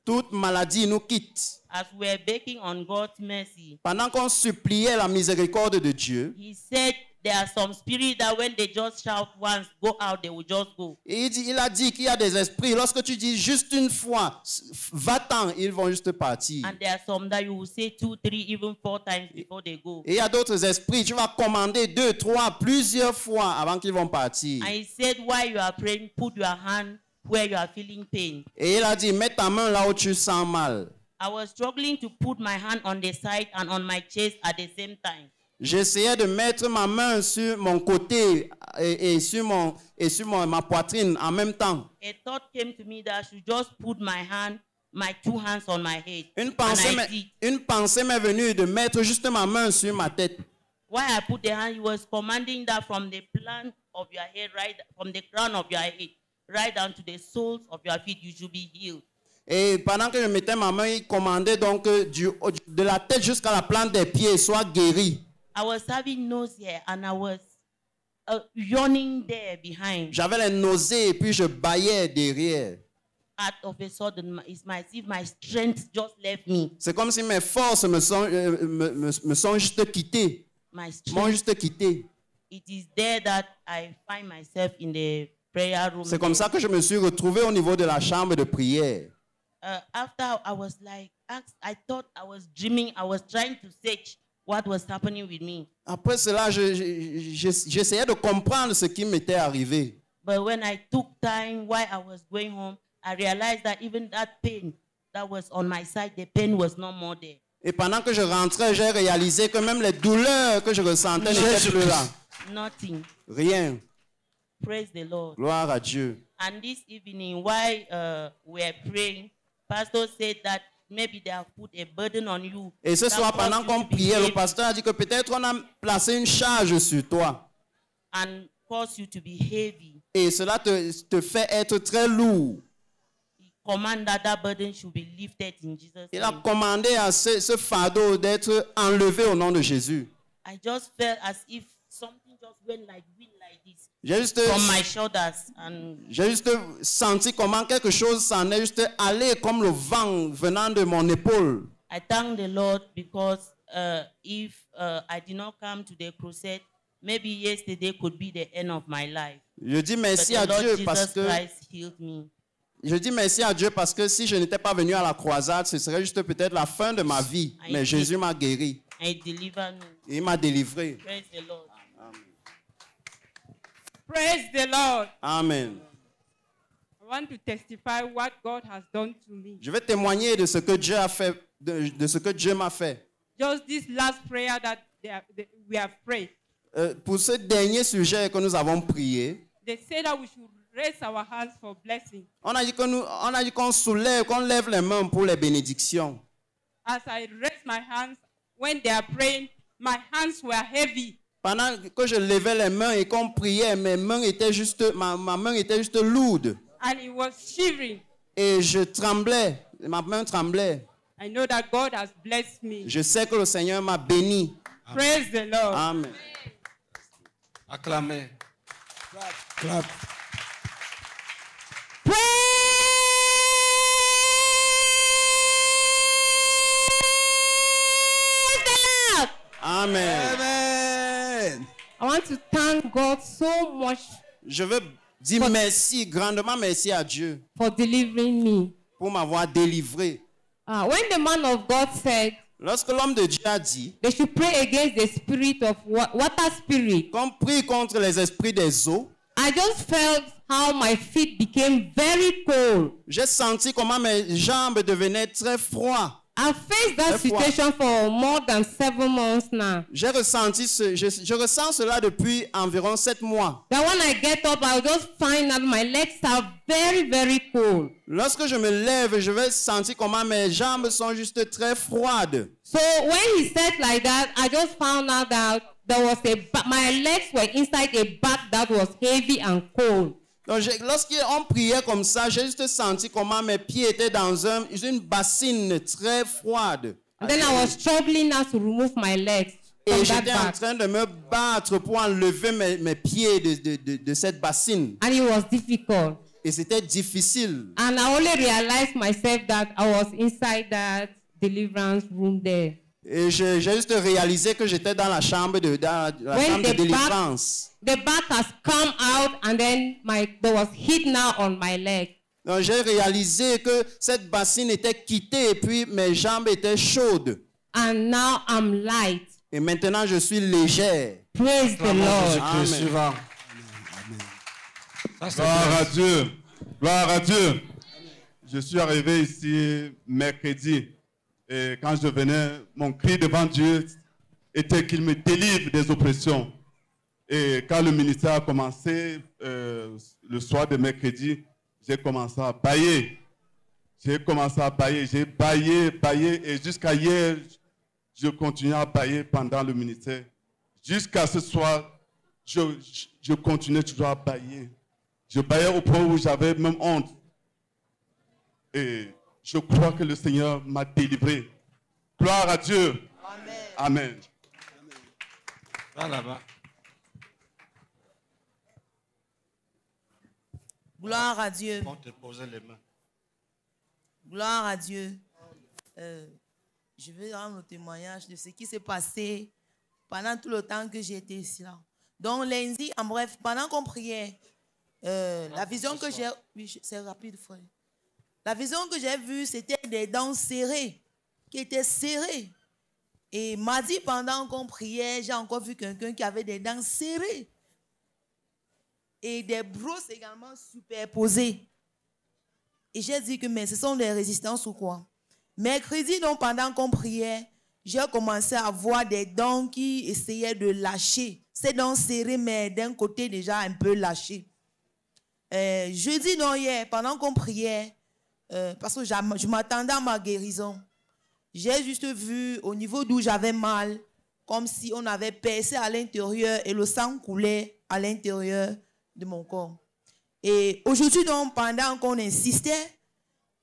Toute maladie nous quitte. As we are begging on God's mercy, pendant qu'on suppliait la miséricorde de Dieu, he said there are some spirits that when they just shout once, go out, they will just go. Et il a dit qu'il y a des esprits, lorsque tu dis juste une fois, va-t'en, ils vont juste partir. And there are some that you will say 2, 3, even 4 times before they go. Et il y a d'autres esprits, tu vas commander 2, 3, plusieurs fois avant qu'ils vont partir. And he said, while you are praying, put your hand where you are feeling pain. Et il a dit, mets ta main là où tu sens mal. I was struggling to put my hand on the side and on my chest at the same time. J'essayais de mettre ma main sur mon côté et sur ma poitrine en même temps. A thought came to me that I should just put my 2 hands on my head. Une pensée m'est venue de mettre juste ma main sur ma tête. While I put the hand, he was commanding that from the plant of your head, right from the crown of your head, right down to the soles of your feet, you should be healed. Et pendant que je mettais ma main, il commandait donc de la tête jusqu'à la plante des pieds, soit guéri. I was having nausea and I was yawning there behind. J'avais les nausées et puis je bâillais derrière. Out of a sudden, it's as if my strength just left me. C'est comme si mes forces me sont juste quittées. M'ont juste quitté. It is there that I find myself in the prayer room. C'est comme ça que je me suis retrouvé au niveau de la chambre de prière. After I was like, I thought I was dreaming. I was trying to search what was happening with me. Après cela, j'essayais de comprendre ce qui m'était arrivé. But when I took time while I was going home, I realized that even that pain that was on my side, the pain was no more there. Et pendant que je rentrais, j'ai réalisé que même les douleurs que je ressentais n'étaient plus là. Nothing. Rien. Praise the Lord. Gloire à Dieu. And this evening, while we are praying, Pastor said that maybe they have put a burden on you. Et ce soir, pendant qu'on priait, le pasteur a dit que peut-être on a placé une charge sur toi. And cause you to be heavy. Et cela te fait être très lourd. Command that burden should be lifted in Jesus' name. Il a commandé à ce fardeau d'être enlevé au nom de Jésus. I just felt as if something just went like wind like this Juste, from my shoulders. J'ai juste senti comment quelque chose s'en est juste allé comme le vent venant de mon épaule. I thank the Lord because if I did not come to the crusade, maybe yesterday could be the end of my life. Je dis merci à Dieu parce que je dis merci à Dieu parce que si je n'étais pas venu à la croisade, ce serait juste peut-être la fin de ma vie. Mais Jésus m'a guéri. Il m'a délivré. Praise the Lord. Praise the Lord. Amen. I want to testify what God has done to me. Je vais témoigner de ce que Dieu a fait, de ce que Dieu m'a fait. Just this last prayer that we have prayed. Pour ce dernier sujet que nous avons prié, they say that we should raise our hands for blessing. On a dit qu'on lève les mains pour les bénédictions. As I raised my hands, when they are praying, my hands were heavy. Pendant que je levais les mains et qu'on priait, ma main était juste lourde. And it was shivering. Et je tremblais, ma main tremblait. I know that God has blessed me. Je sais que le Seigneur m'a béni. Praise the Lord. Amen. Acclamez. Clap. Amen. Amen. I want to thank God so much. Je veux dire merci, grandement merci à Dieu. For delivering me. Pour m'avoir délivré. When the man of God said, lorsque l'homme de Dieu a dit, they should pray against the spirit of water spirit. Qu'on prie contre les esprits des eaux. I just felt how my feet became very cold. J'ai senti comment mes jambes devenaient très froides. I faced that situation for more than 7 months now. Je ressens cela depuis environ 7 mois. Then when I get up, I'll just find that my legs are very, very cold. Lorsque je me lève, je vais sentir comment mes jambes sont juste très froides. So when he said like that, I just found out that there was my legs were inside a bag that was heavy and cold. Donc, lorsqu'on priait comme ça, j'ai juste senti comment mes pieds étaient dans une bassine très froide. And then I was struggling now to remove my legs. Et j'étais en train de me battre pour enlever mes pieds de cette bassine. And it was difficult. Et c'était difficile. And I only realized myself that I was inside that deliverance room there. Et j'ai juste réalisé que j'étais dans la chambre de délivrance. The back has come out and then there was heat now on my leg. Donc j'ai réalisé que cette bassine était quittée et puis mes jambes étaient chaudes. And now I'm light. Et maintenant je suis légère. Praise the Lord. Amen. Gloire à Dieu. Gloire à Dieu. Je suis arrivé ici mercredi. Et quand je venais, mon cri devant Dieu était qu'il me délivre des oppressions. Et quand le ministère a commencé, le soir de mercredi, j'ai commencé à bailler. J'ai baillé, et jusqu'à hier, je continuais à bailler pendant le ministère. Jusqu'à ce soir, je continuais toujours à bailler. Je baillais au point où j'avais même honte. Et Je crois que le Seigneur m'a délivré. Gloire à Dieu. Amen. Amen. Va là-bas. Gloire à Dieu. On te poser les mains. Gloire à Dieu. Je vais rendre le témoignage de ce qui s'est passé pendant tout le temps que j'ai été ici. Là. Donc lundi, en bref, pendant qu'on priait, la vision que j'ai... Oui, c'est rapide, frère. La vision que j'ai vue, c'était des dents serrées, qui étaient serrées. Et mardi, pendant qu'on priait, j'ai encore vu quelqu'un qui avait des dents serrées. Et des brosses également superposées. Et j'ai dit que mais ce sont des résistances ou quoi? Mercredi, donc, pendant qu'on priait, j'ai commencé à voir des dents qui essayaient de lâcher. Ces dents serrées, mais d'un côté déjà un peu lâchées. Jeudi, non, hier, pendant qu'on priait, parce que je m'attendais à ma guérison, j'ai juste vu au niveau d'où j'avais mal, comme si on avait percé à l'intérieur et le sang coulait à l'intérieur de mon corps. Et aujourd'hui, donc, pendant qu'on insistait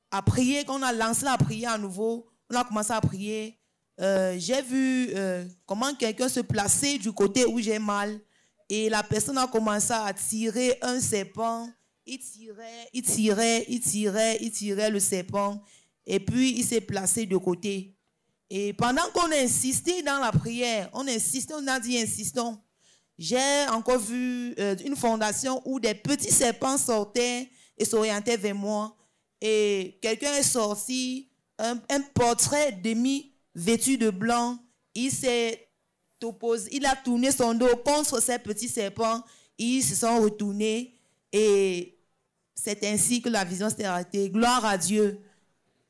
à prier, qu'on a lancé la prière à nouveau, on a commencé à prier, j'ai vu comment quelqu'un se plaçait du côté où j'ai mal et la personne a commencé à tirer un serpent. Il tirait le serpent et puis il s'est placé de côté. Et pendant qu'on insistait dans la prière, on insistait, on a dit insistons. J'ai encore vu une fondation où des petits serpents sortaient et s'orientaient vers moi. Et quelqu'un est sorti, un portrait demi-vêtu de blanc. Il s'est opposé, il a tourné son dos contre ces petits serpents. Ils se sont retournés et c'est ainsi que la vision s'est arrêtée. Gloire à Dieu.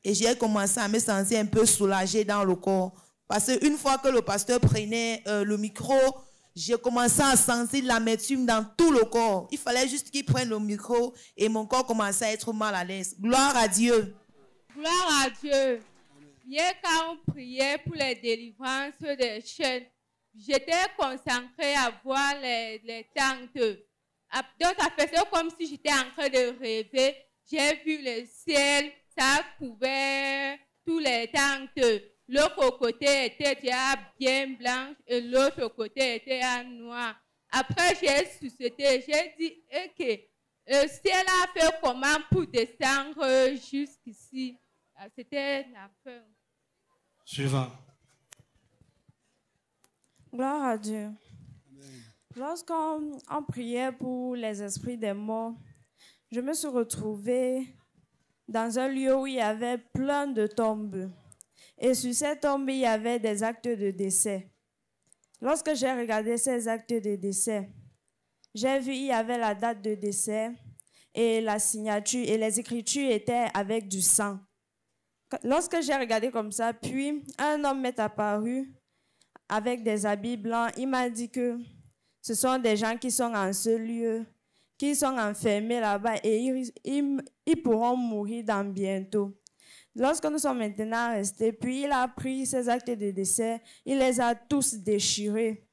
Et j'ai commencé à me sentir un peu soulagée dans le corps. Parce qu'une fois que le pasteur prenait le micro, j'ai commencé à sentir l'amertume dans tout le corps. Il fallait juste qu'il prenne le micro et mon corps commençait à être mal à l'aise. Gloire à Dieu. Gloire à Dieu. Hier, quand on priait pour les délivrances des chaînes, j'étais concentrée à voir les tentes. Donc, ça faisait comme si j'étais en train de rêver. J'ai vu le ciel, ça a couvert tous les tentes. L'autre côté était déjà bien blanche et l'autre côté était noir. Après, j'ai sucédé, j'ai dit, ok, le ciel a fait comment pour descendre jusqu'ici? C'était la fin. Suivant. Gloire à Dieu. Lorsqu'on priait pour les esprits des morts, je me suis retrouvée dans un lieu où il y avait plein de tombes. Et sur ces tombes, il y avait des actes de décès. Lorsque j'ai regardé ces actes de décès, j'ai vu qu'il y avait la date de décès et la signature et les écritures étaient avec du sang. Lorsque j'ai regardé comme ça, puis un homme m'est apparu avec des habits blancs. Il m'a dit que ce sont des gens qui sont en ce lieu, qui sont enfermés là-bas et ils pourront mourir dans bientôt. Lorsque nous sommes maintenant restés, puis il a pris ces actes de décès, il les a tous déchirés.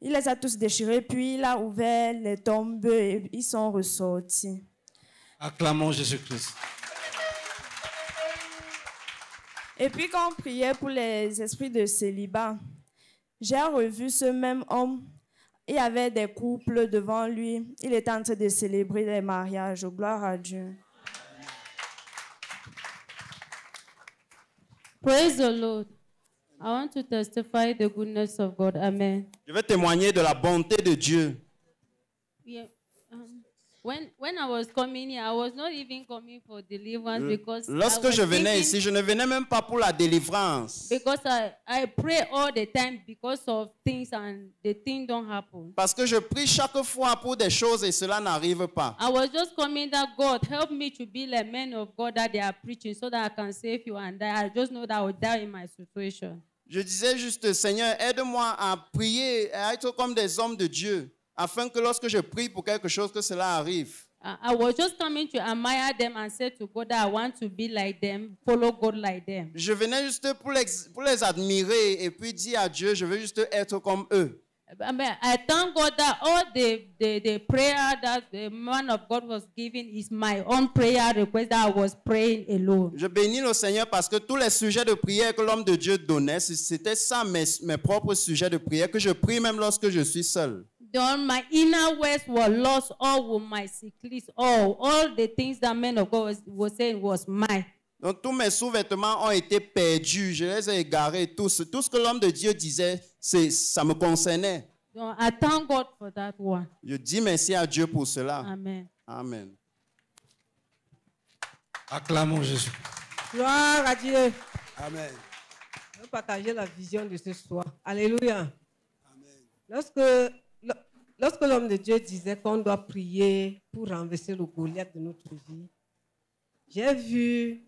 Il les a tous déchirés, puis il a ouvert les tombes et ils sont ressortis. Acclamons Jésus-Christ. Et puis quand on priait pour les esprits de célibat, j'ai revu ce même homme. Il y avait des couples devant lui. Il était en train de célébrer les mariages. Gloire à Dieu. Praise the Lord. I want to testify the goodness of God. Amen. Je vais témoigner de la bonté de Dieu. Yeah. When I was coming here, I was not even coming for deliverance because lorsque je venais ici, je ne venais même pas pour la délivrance. Because I pray all the time because of things and the thing don't happen. Parce que je prie chaque fois pour des choses et cela n'arrive pas. I was just coming that God help me to be like men of God that they are preaching so that I can save you and die. I just know that I will die in my situation. Je disais juste, Seigneur, aide-moi à prier et à être comme des hommes de Dieu, afin que lorsque je prie pour quelque chose, que cela arrive. I was just coming to admire them and say to God that I want to be like them, follow God like them. Je venais juste pour les admirer et puis dire à Dieu, je veux juste être comme eux. I thank God that all the prayer that the man of God was giving is my own prayer request that I was praying alone. Je bénis le Seigneur parce que tous les sujets de prière que l'homme de Dieu donnait, c'était ça mes propres sujets de prière que je prie même lorsque je suis seul. Then my inner words were lost, all with my sickness, all the things that man of God was saying was mine. Donc tous mes sous-vêtements ont été perdus, je les ai égarés tous. Tout ce que l'homme de Dieu disait, ça me concernait. So I thank God for that one. Je dis merci à Dieu pour cela. Amen. Amen. Acclamons Jésus. Gloire à Dieu. Amen. Je vais partager la vision de ce soir. Alléluia. Amen. Lorsque l'homme de Dieu disait qu'on doit prier pour renverser le Goliath de notre vie, j'ai vu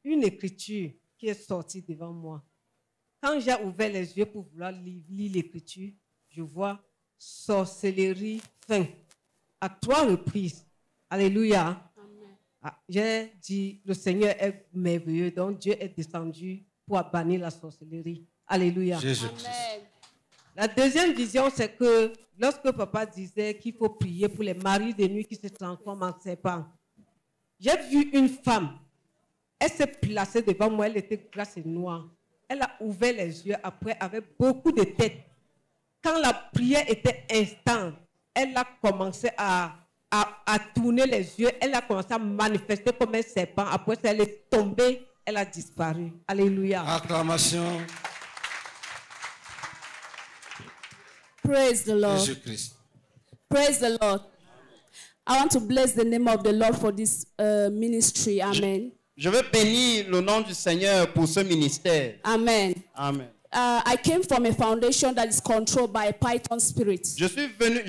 une écriture qui est sortie devant moi. Quand j'ai ouvert les yeux pour vouloir lire l'écriture, je vois sorcellerie fin à 3 reprises. Alléluia. J'ai dit, le Seigneur est merveilleux, donc Dieu est descendu pour bannir la sorcellerie. Alléluia. Jésus. Amen. La deuxième vision, c'est que lorsque papa disait qu'il faut prier pour les maris de nuit qui se transforment en serpents, j'ai vu une femme. Elle s'est placée devant moi, elle était grasse et noire. Elle a ouvert les yeux après avec beaucoup de tête. Quand la prière était instante, elle a commencé à tourner les yeux, elle a commencé à manifester comme un serpent. Après ça, elle est tombée, elle a disparu. Alléluia. Acclamation. Praise the Lord. Jésus-Christ. Praise the Lord. I want to bless the name of the Lord for this ministry. Amen. Je veux bénir le nom du Seigneur pour ce ministère. Amen. Amen. I came from a foundation that is controlled by a Python spirit. Je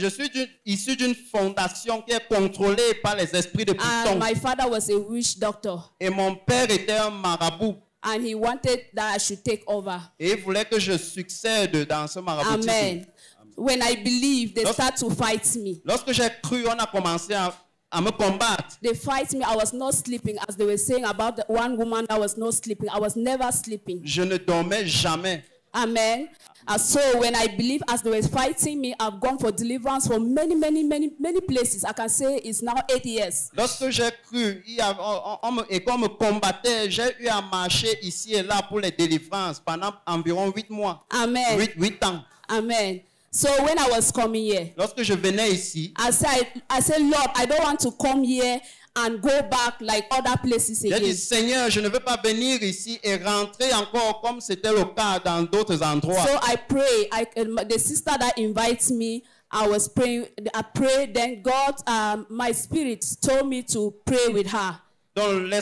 suis issu d'une fondation qui est contrôlée par les esprits de Python. And my father was a witch doctor. Et mon père était un marabout. And he wanted that I should take over. Et il voulait que je succède dans ce maraboutisme. Amen. When I believed, they start to fight me. Lorsque j'ai cru, on a commencé à me combattre. They fight me. I was not sleeping, as they were saying about the one woman that was not sleeping. I was never sleeping. Je ne dormais jamais. Amen. And so when I believe, as they were fighting me, I've gone for deliverance for many places. I can say it's now 8 years. Lorsque j'ai cru et qu'on me combattait, j'ai eu à marcher ici et là pour les délivrances pendant environ 8 mois. Amen. 8 ans. Amen. So when I was coming here, lorsque je venais ici, I said, Lord, I don't want to come here and go back like other places again. J'ai dit, Seigneur, je ne veux pas venir ici et rentrer encore comme c'était le cas dans d'autres endroits. So I pray. The sister that invites me, I was praying. I prayed. Then God, my spirit told me to pray with her. Donc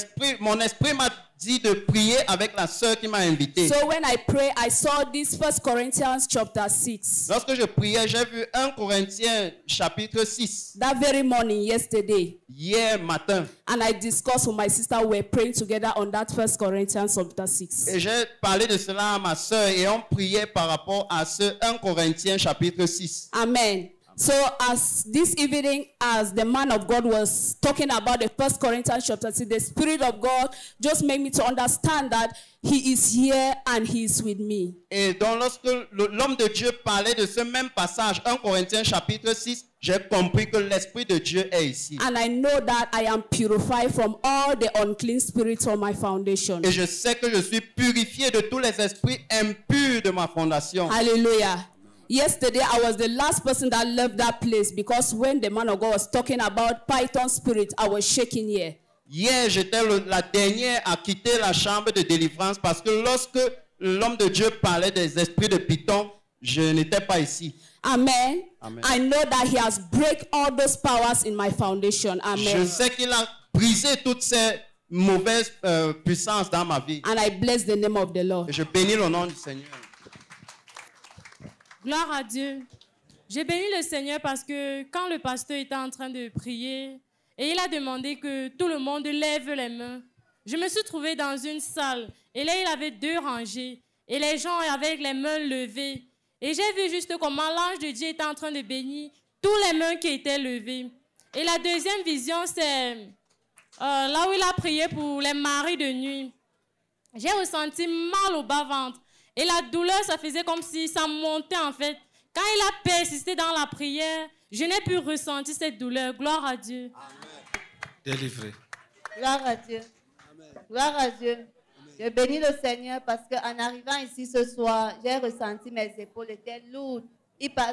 mon esprit m'a dit de prier avec la sœur qui m'a invité. So when I pray, I saw this 1 Corinthians chapter 6. Lorsque je priais, j'ai vu 1 Corinthiens chapitre 6. That very morning, yesterday. Hier matin. And I discussed with my sister. We were praying together on that 1 Corinthians chapter 6. Et j'ai parlé de cela à ma sœur et on priait par rapport à ce 1 Corinthiens chapitre 6. Amen. So as this evening, as the man of God was talking about the 1 Corinthians chapter 6, the Spirit of God just made me to understand that He is here and He is with me. Et donc lorsque l'homme de Dieu parlait de ce même passage, 1 Corinthiens chapitre 6, j'ai compris que l'Esprit de Dieu est ici. And I know that I am purified from all the unclean spirits on my foundation. Et je sais que je suis purifié de tous les esprits impurs de ma fondation. Hallelujah. Yesterday, I was the last person that left that place because when the man of God was talking about Python spirit, I was shaking here. Hier, j'étais la dernière à quitter la chambre de délivrance parce que lorsque l'homme de Dieu parlait des esprits de Python, je n'étais pas ici. Amen. Amen. I know that He has break all those powers in my foundation. Amen. Je sais qu'il a brisé toutes ces mauvaises puissances dans ma vie. And I bless the name of the Lord. Et je bénis le nom du Seigneur. Gloire à Dieu. J'ai béni le Seigneur parce que quand le pasteur était en train de prier et il a demandé que tout le monde lève les mains, je me suis trouvée dans une salle et là il avait 2 rangées et les gens avaient les mains levées et j'ai vu juste comment l'ange de Dieu était en train de bénir tous les mains qui étaient levées. Et la deuxième vision, c'est là où il a prié pour les maris de nuit. J'ai ressenti mal au bas-ventre. Et la douleur, ça faisait comme si ça montait en fait. Quand il a persisté dans la prière, je n'ai pu ressentir cette douleur. Gloire à Dieu. Délivré. Gloire à Dieu. Gloire à Dieu. Je bénis le Seigneur parce qu'en arrivant ici ce soir, j'ai ressenti mes épaules étaient lourdes.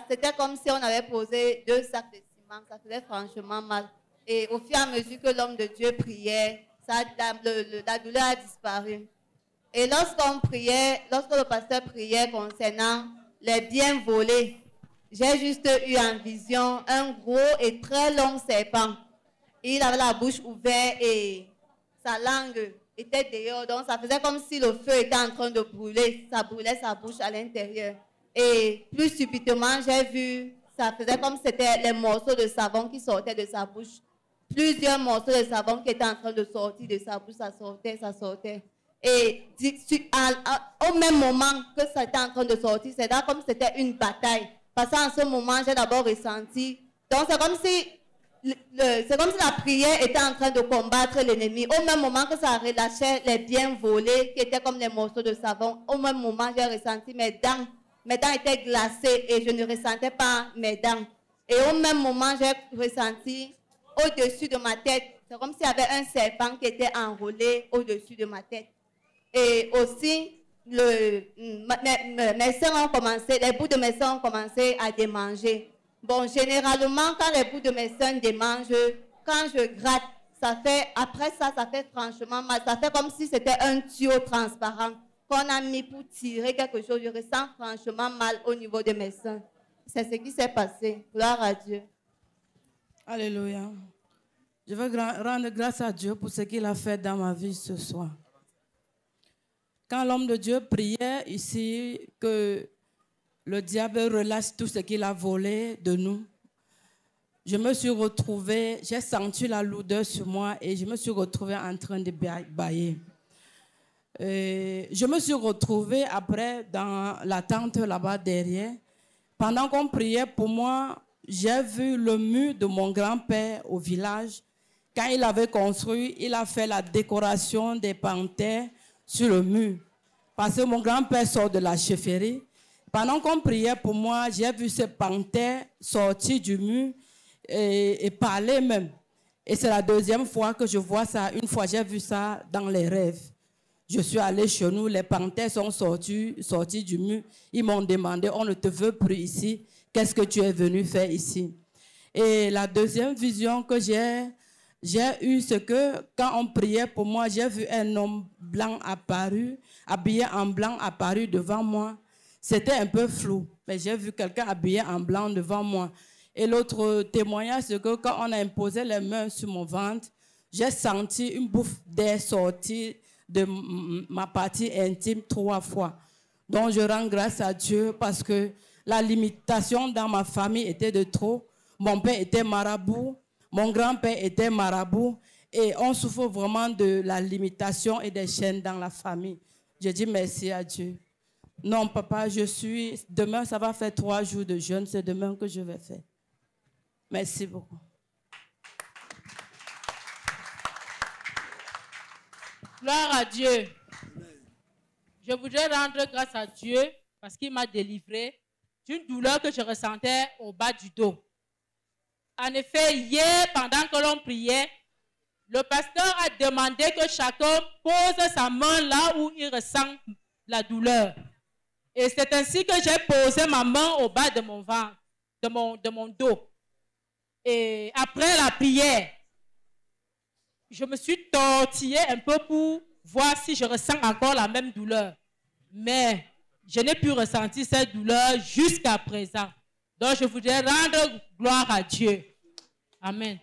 C'était comme si on avait posé 2 sacs de ciment. Ça faisait franchement mal. Et au fur et à mesure que l'homme de Dieu priait, la douleur a disparu. Et lorsqu'on priait, lorsque le pasteur priait concernant les biens volés, j'ai juste eu en vision un gros et très long serpent. Il avait la bouche ouverte et sa langue était dehors. Donc ça faisait comme si le feu était en train de brûler. Ça brûlait sa bouche à l'intérieur. Et plus subitement, j'ai vu, ça faisait comme si c'était les morceaux de savon qui sortaient de sa bouche. Plusieurs morceaux de savon qui étaient en train de sortir de sa bouche. Ça sortait, ça sortait. Et au même moment que ça était en train de sortir, c'était comme si c'était une bataille. Parce qu'en ce moment, j'ai d'abord ressenti. Donc c'est comme si la prière était en train de combattre l'ennemi. Au même moment que ça relâchait les biens volés, qui étaient comme les morceaux de savon, au même moment, j'ai ressenti mes dents. Mes dents étaient glacées et je ne ressentais pas mes dents. Et au même moment, j'ai ressenti au-dessus de ma tête, c'est comme s'il y avait un serpent qui était enroulé au-dessus de ma tête. Et aussi, mes seins ont commencé, les bouts de mes seins ont commencé à démanger. Bon, généralement, quand les bouts de mes seins démangent, quand je gratte, après ça fait franchement mal. Ça fait comme si c'était un tuyau transparent qu'on a mis pour tirer quelque chose. Je ressens franchement mal au niveau de mes seins. C'est ce qui s'est passé. Gloire à Dieu. Alléluia. Je veux rendre grâce à Dieu pour ce qu'il a fait dans ma vie ce soir. Quand l'homme de Dieu priait ici, que le diable relâche tout ce qu'il a volé de nous, je me suis retrouvée, j'ai senti la lourdeur sur moi et je me suis retrouvée en train de bâiller. Je me suis retrouvée après dans la tente là-bas derrière. Pendant qu'on priait pour moi, j'ai vu le mur de mon grand-père au village. Quand il avait construit, il a fait la décoration des panthères sur le mur. Parce que mon grand-père sort de la chefferie. Pendant qu'on priait pour moi, j'ai vu ces panthères sortir du mur et parler même. Et c'est la deuxième fois que je vois ça. Une fois, j'ai vu ça dans les rêves. Je suis allée chez nous, les panthères sont sortis du mur. Ils m'ont demandé, on ne te veut plus ici. Qu'est-ce que tu es venu faire ici? Et la deuxième vision que j'ai eue, c'est que quand on priait pour moi, j'ai vu un homme blanc apparu, habillé en blanc apparu devant moi. C'était un peu flou, mais j'ai vu quelqu'un habillé en blanc devant moi. Et l'autre témoignage, c'est que quand on a imposé les mains sur mon ventre, j'ai senti une bouffe d'air sortir de ma partie intime 3 fois. Donc je rends grâce à Dieu parce que la limitation dans ma famille était de trop. Mon père était marabout, mon grand-père était marabout et on souffre vraiment de la limitation et des chaînes dans la famille. Je dis merci à Dieu. Non, papa, demain, ça va faire 3 jours de jeûne, c'est demain que je vais faire. Merci beaucoup. Gloire à Dieu. Je voudrais rendre grâce à Dieu parce qu'il m'a délivré d'une douleur que je ressentais au bas du dos. En effet, hier, pendant que l'on priait, le pasteur a demandé que chacun pose sa main là où il ressent la douleur. Et c'est ainsi que j'ai posé ma main au bas de mon ventre, de mon dos. Et après la prière, je me suis tortillée un peu pour voir si je ressens encore la même douleur. Mais je n'ai pu ressentir cette douleur jusqu'à présent. Donc je voudrais rendre gloire à Dieu. Amen.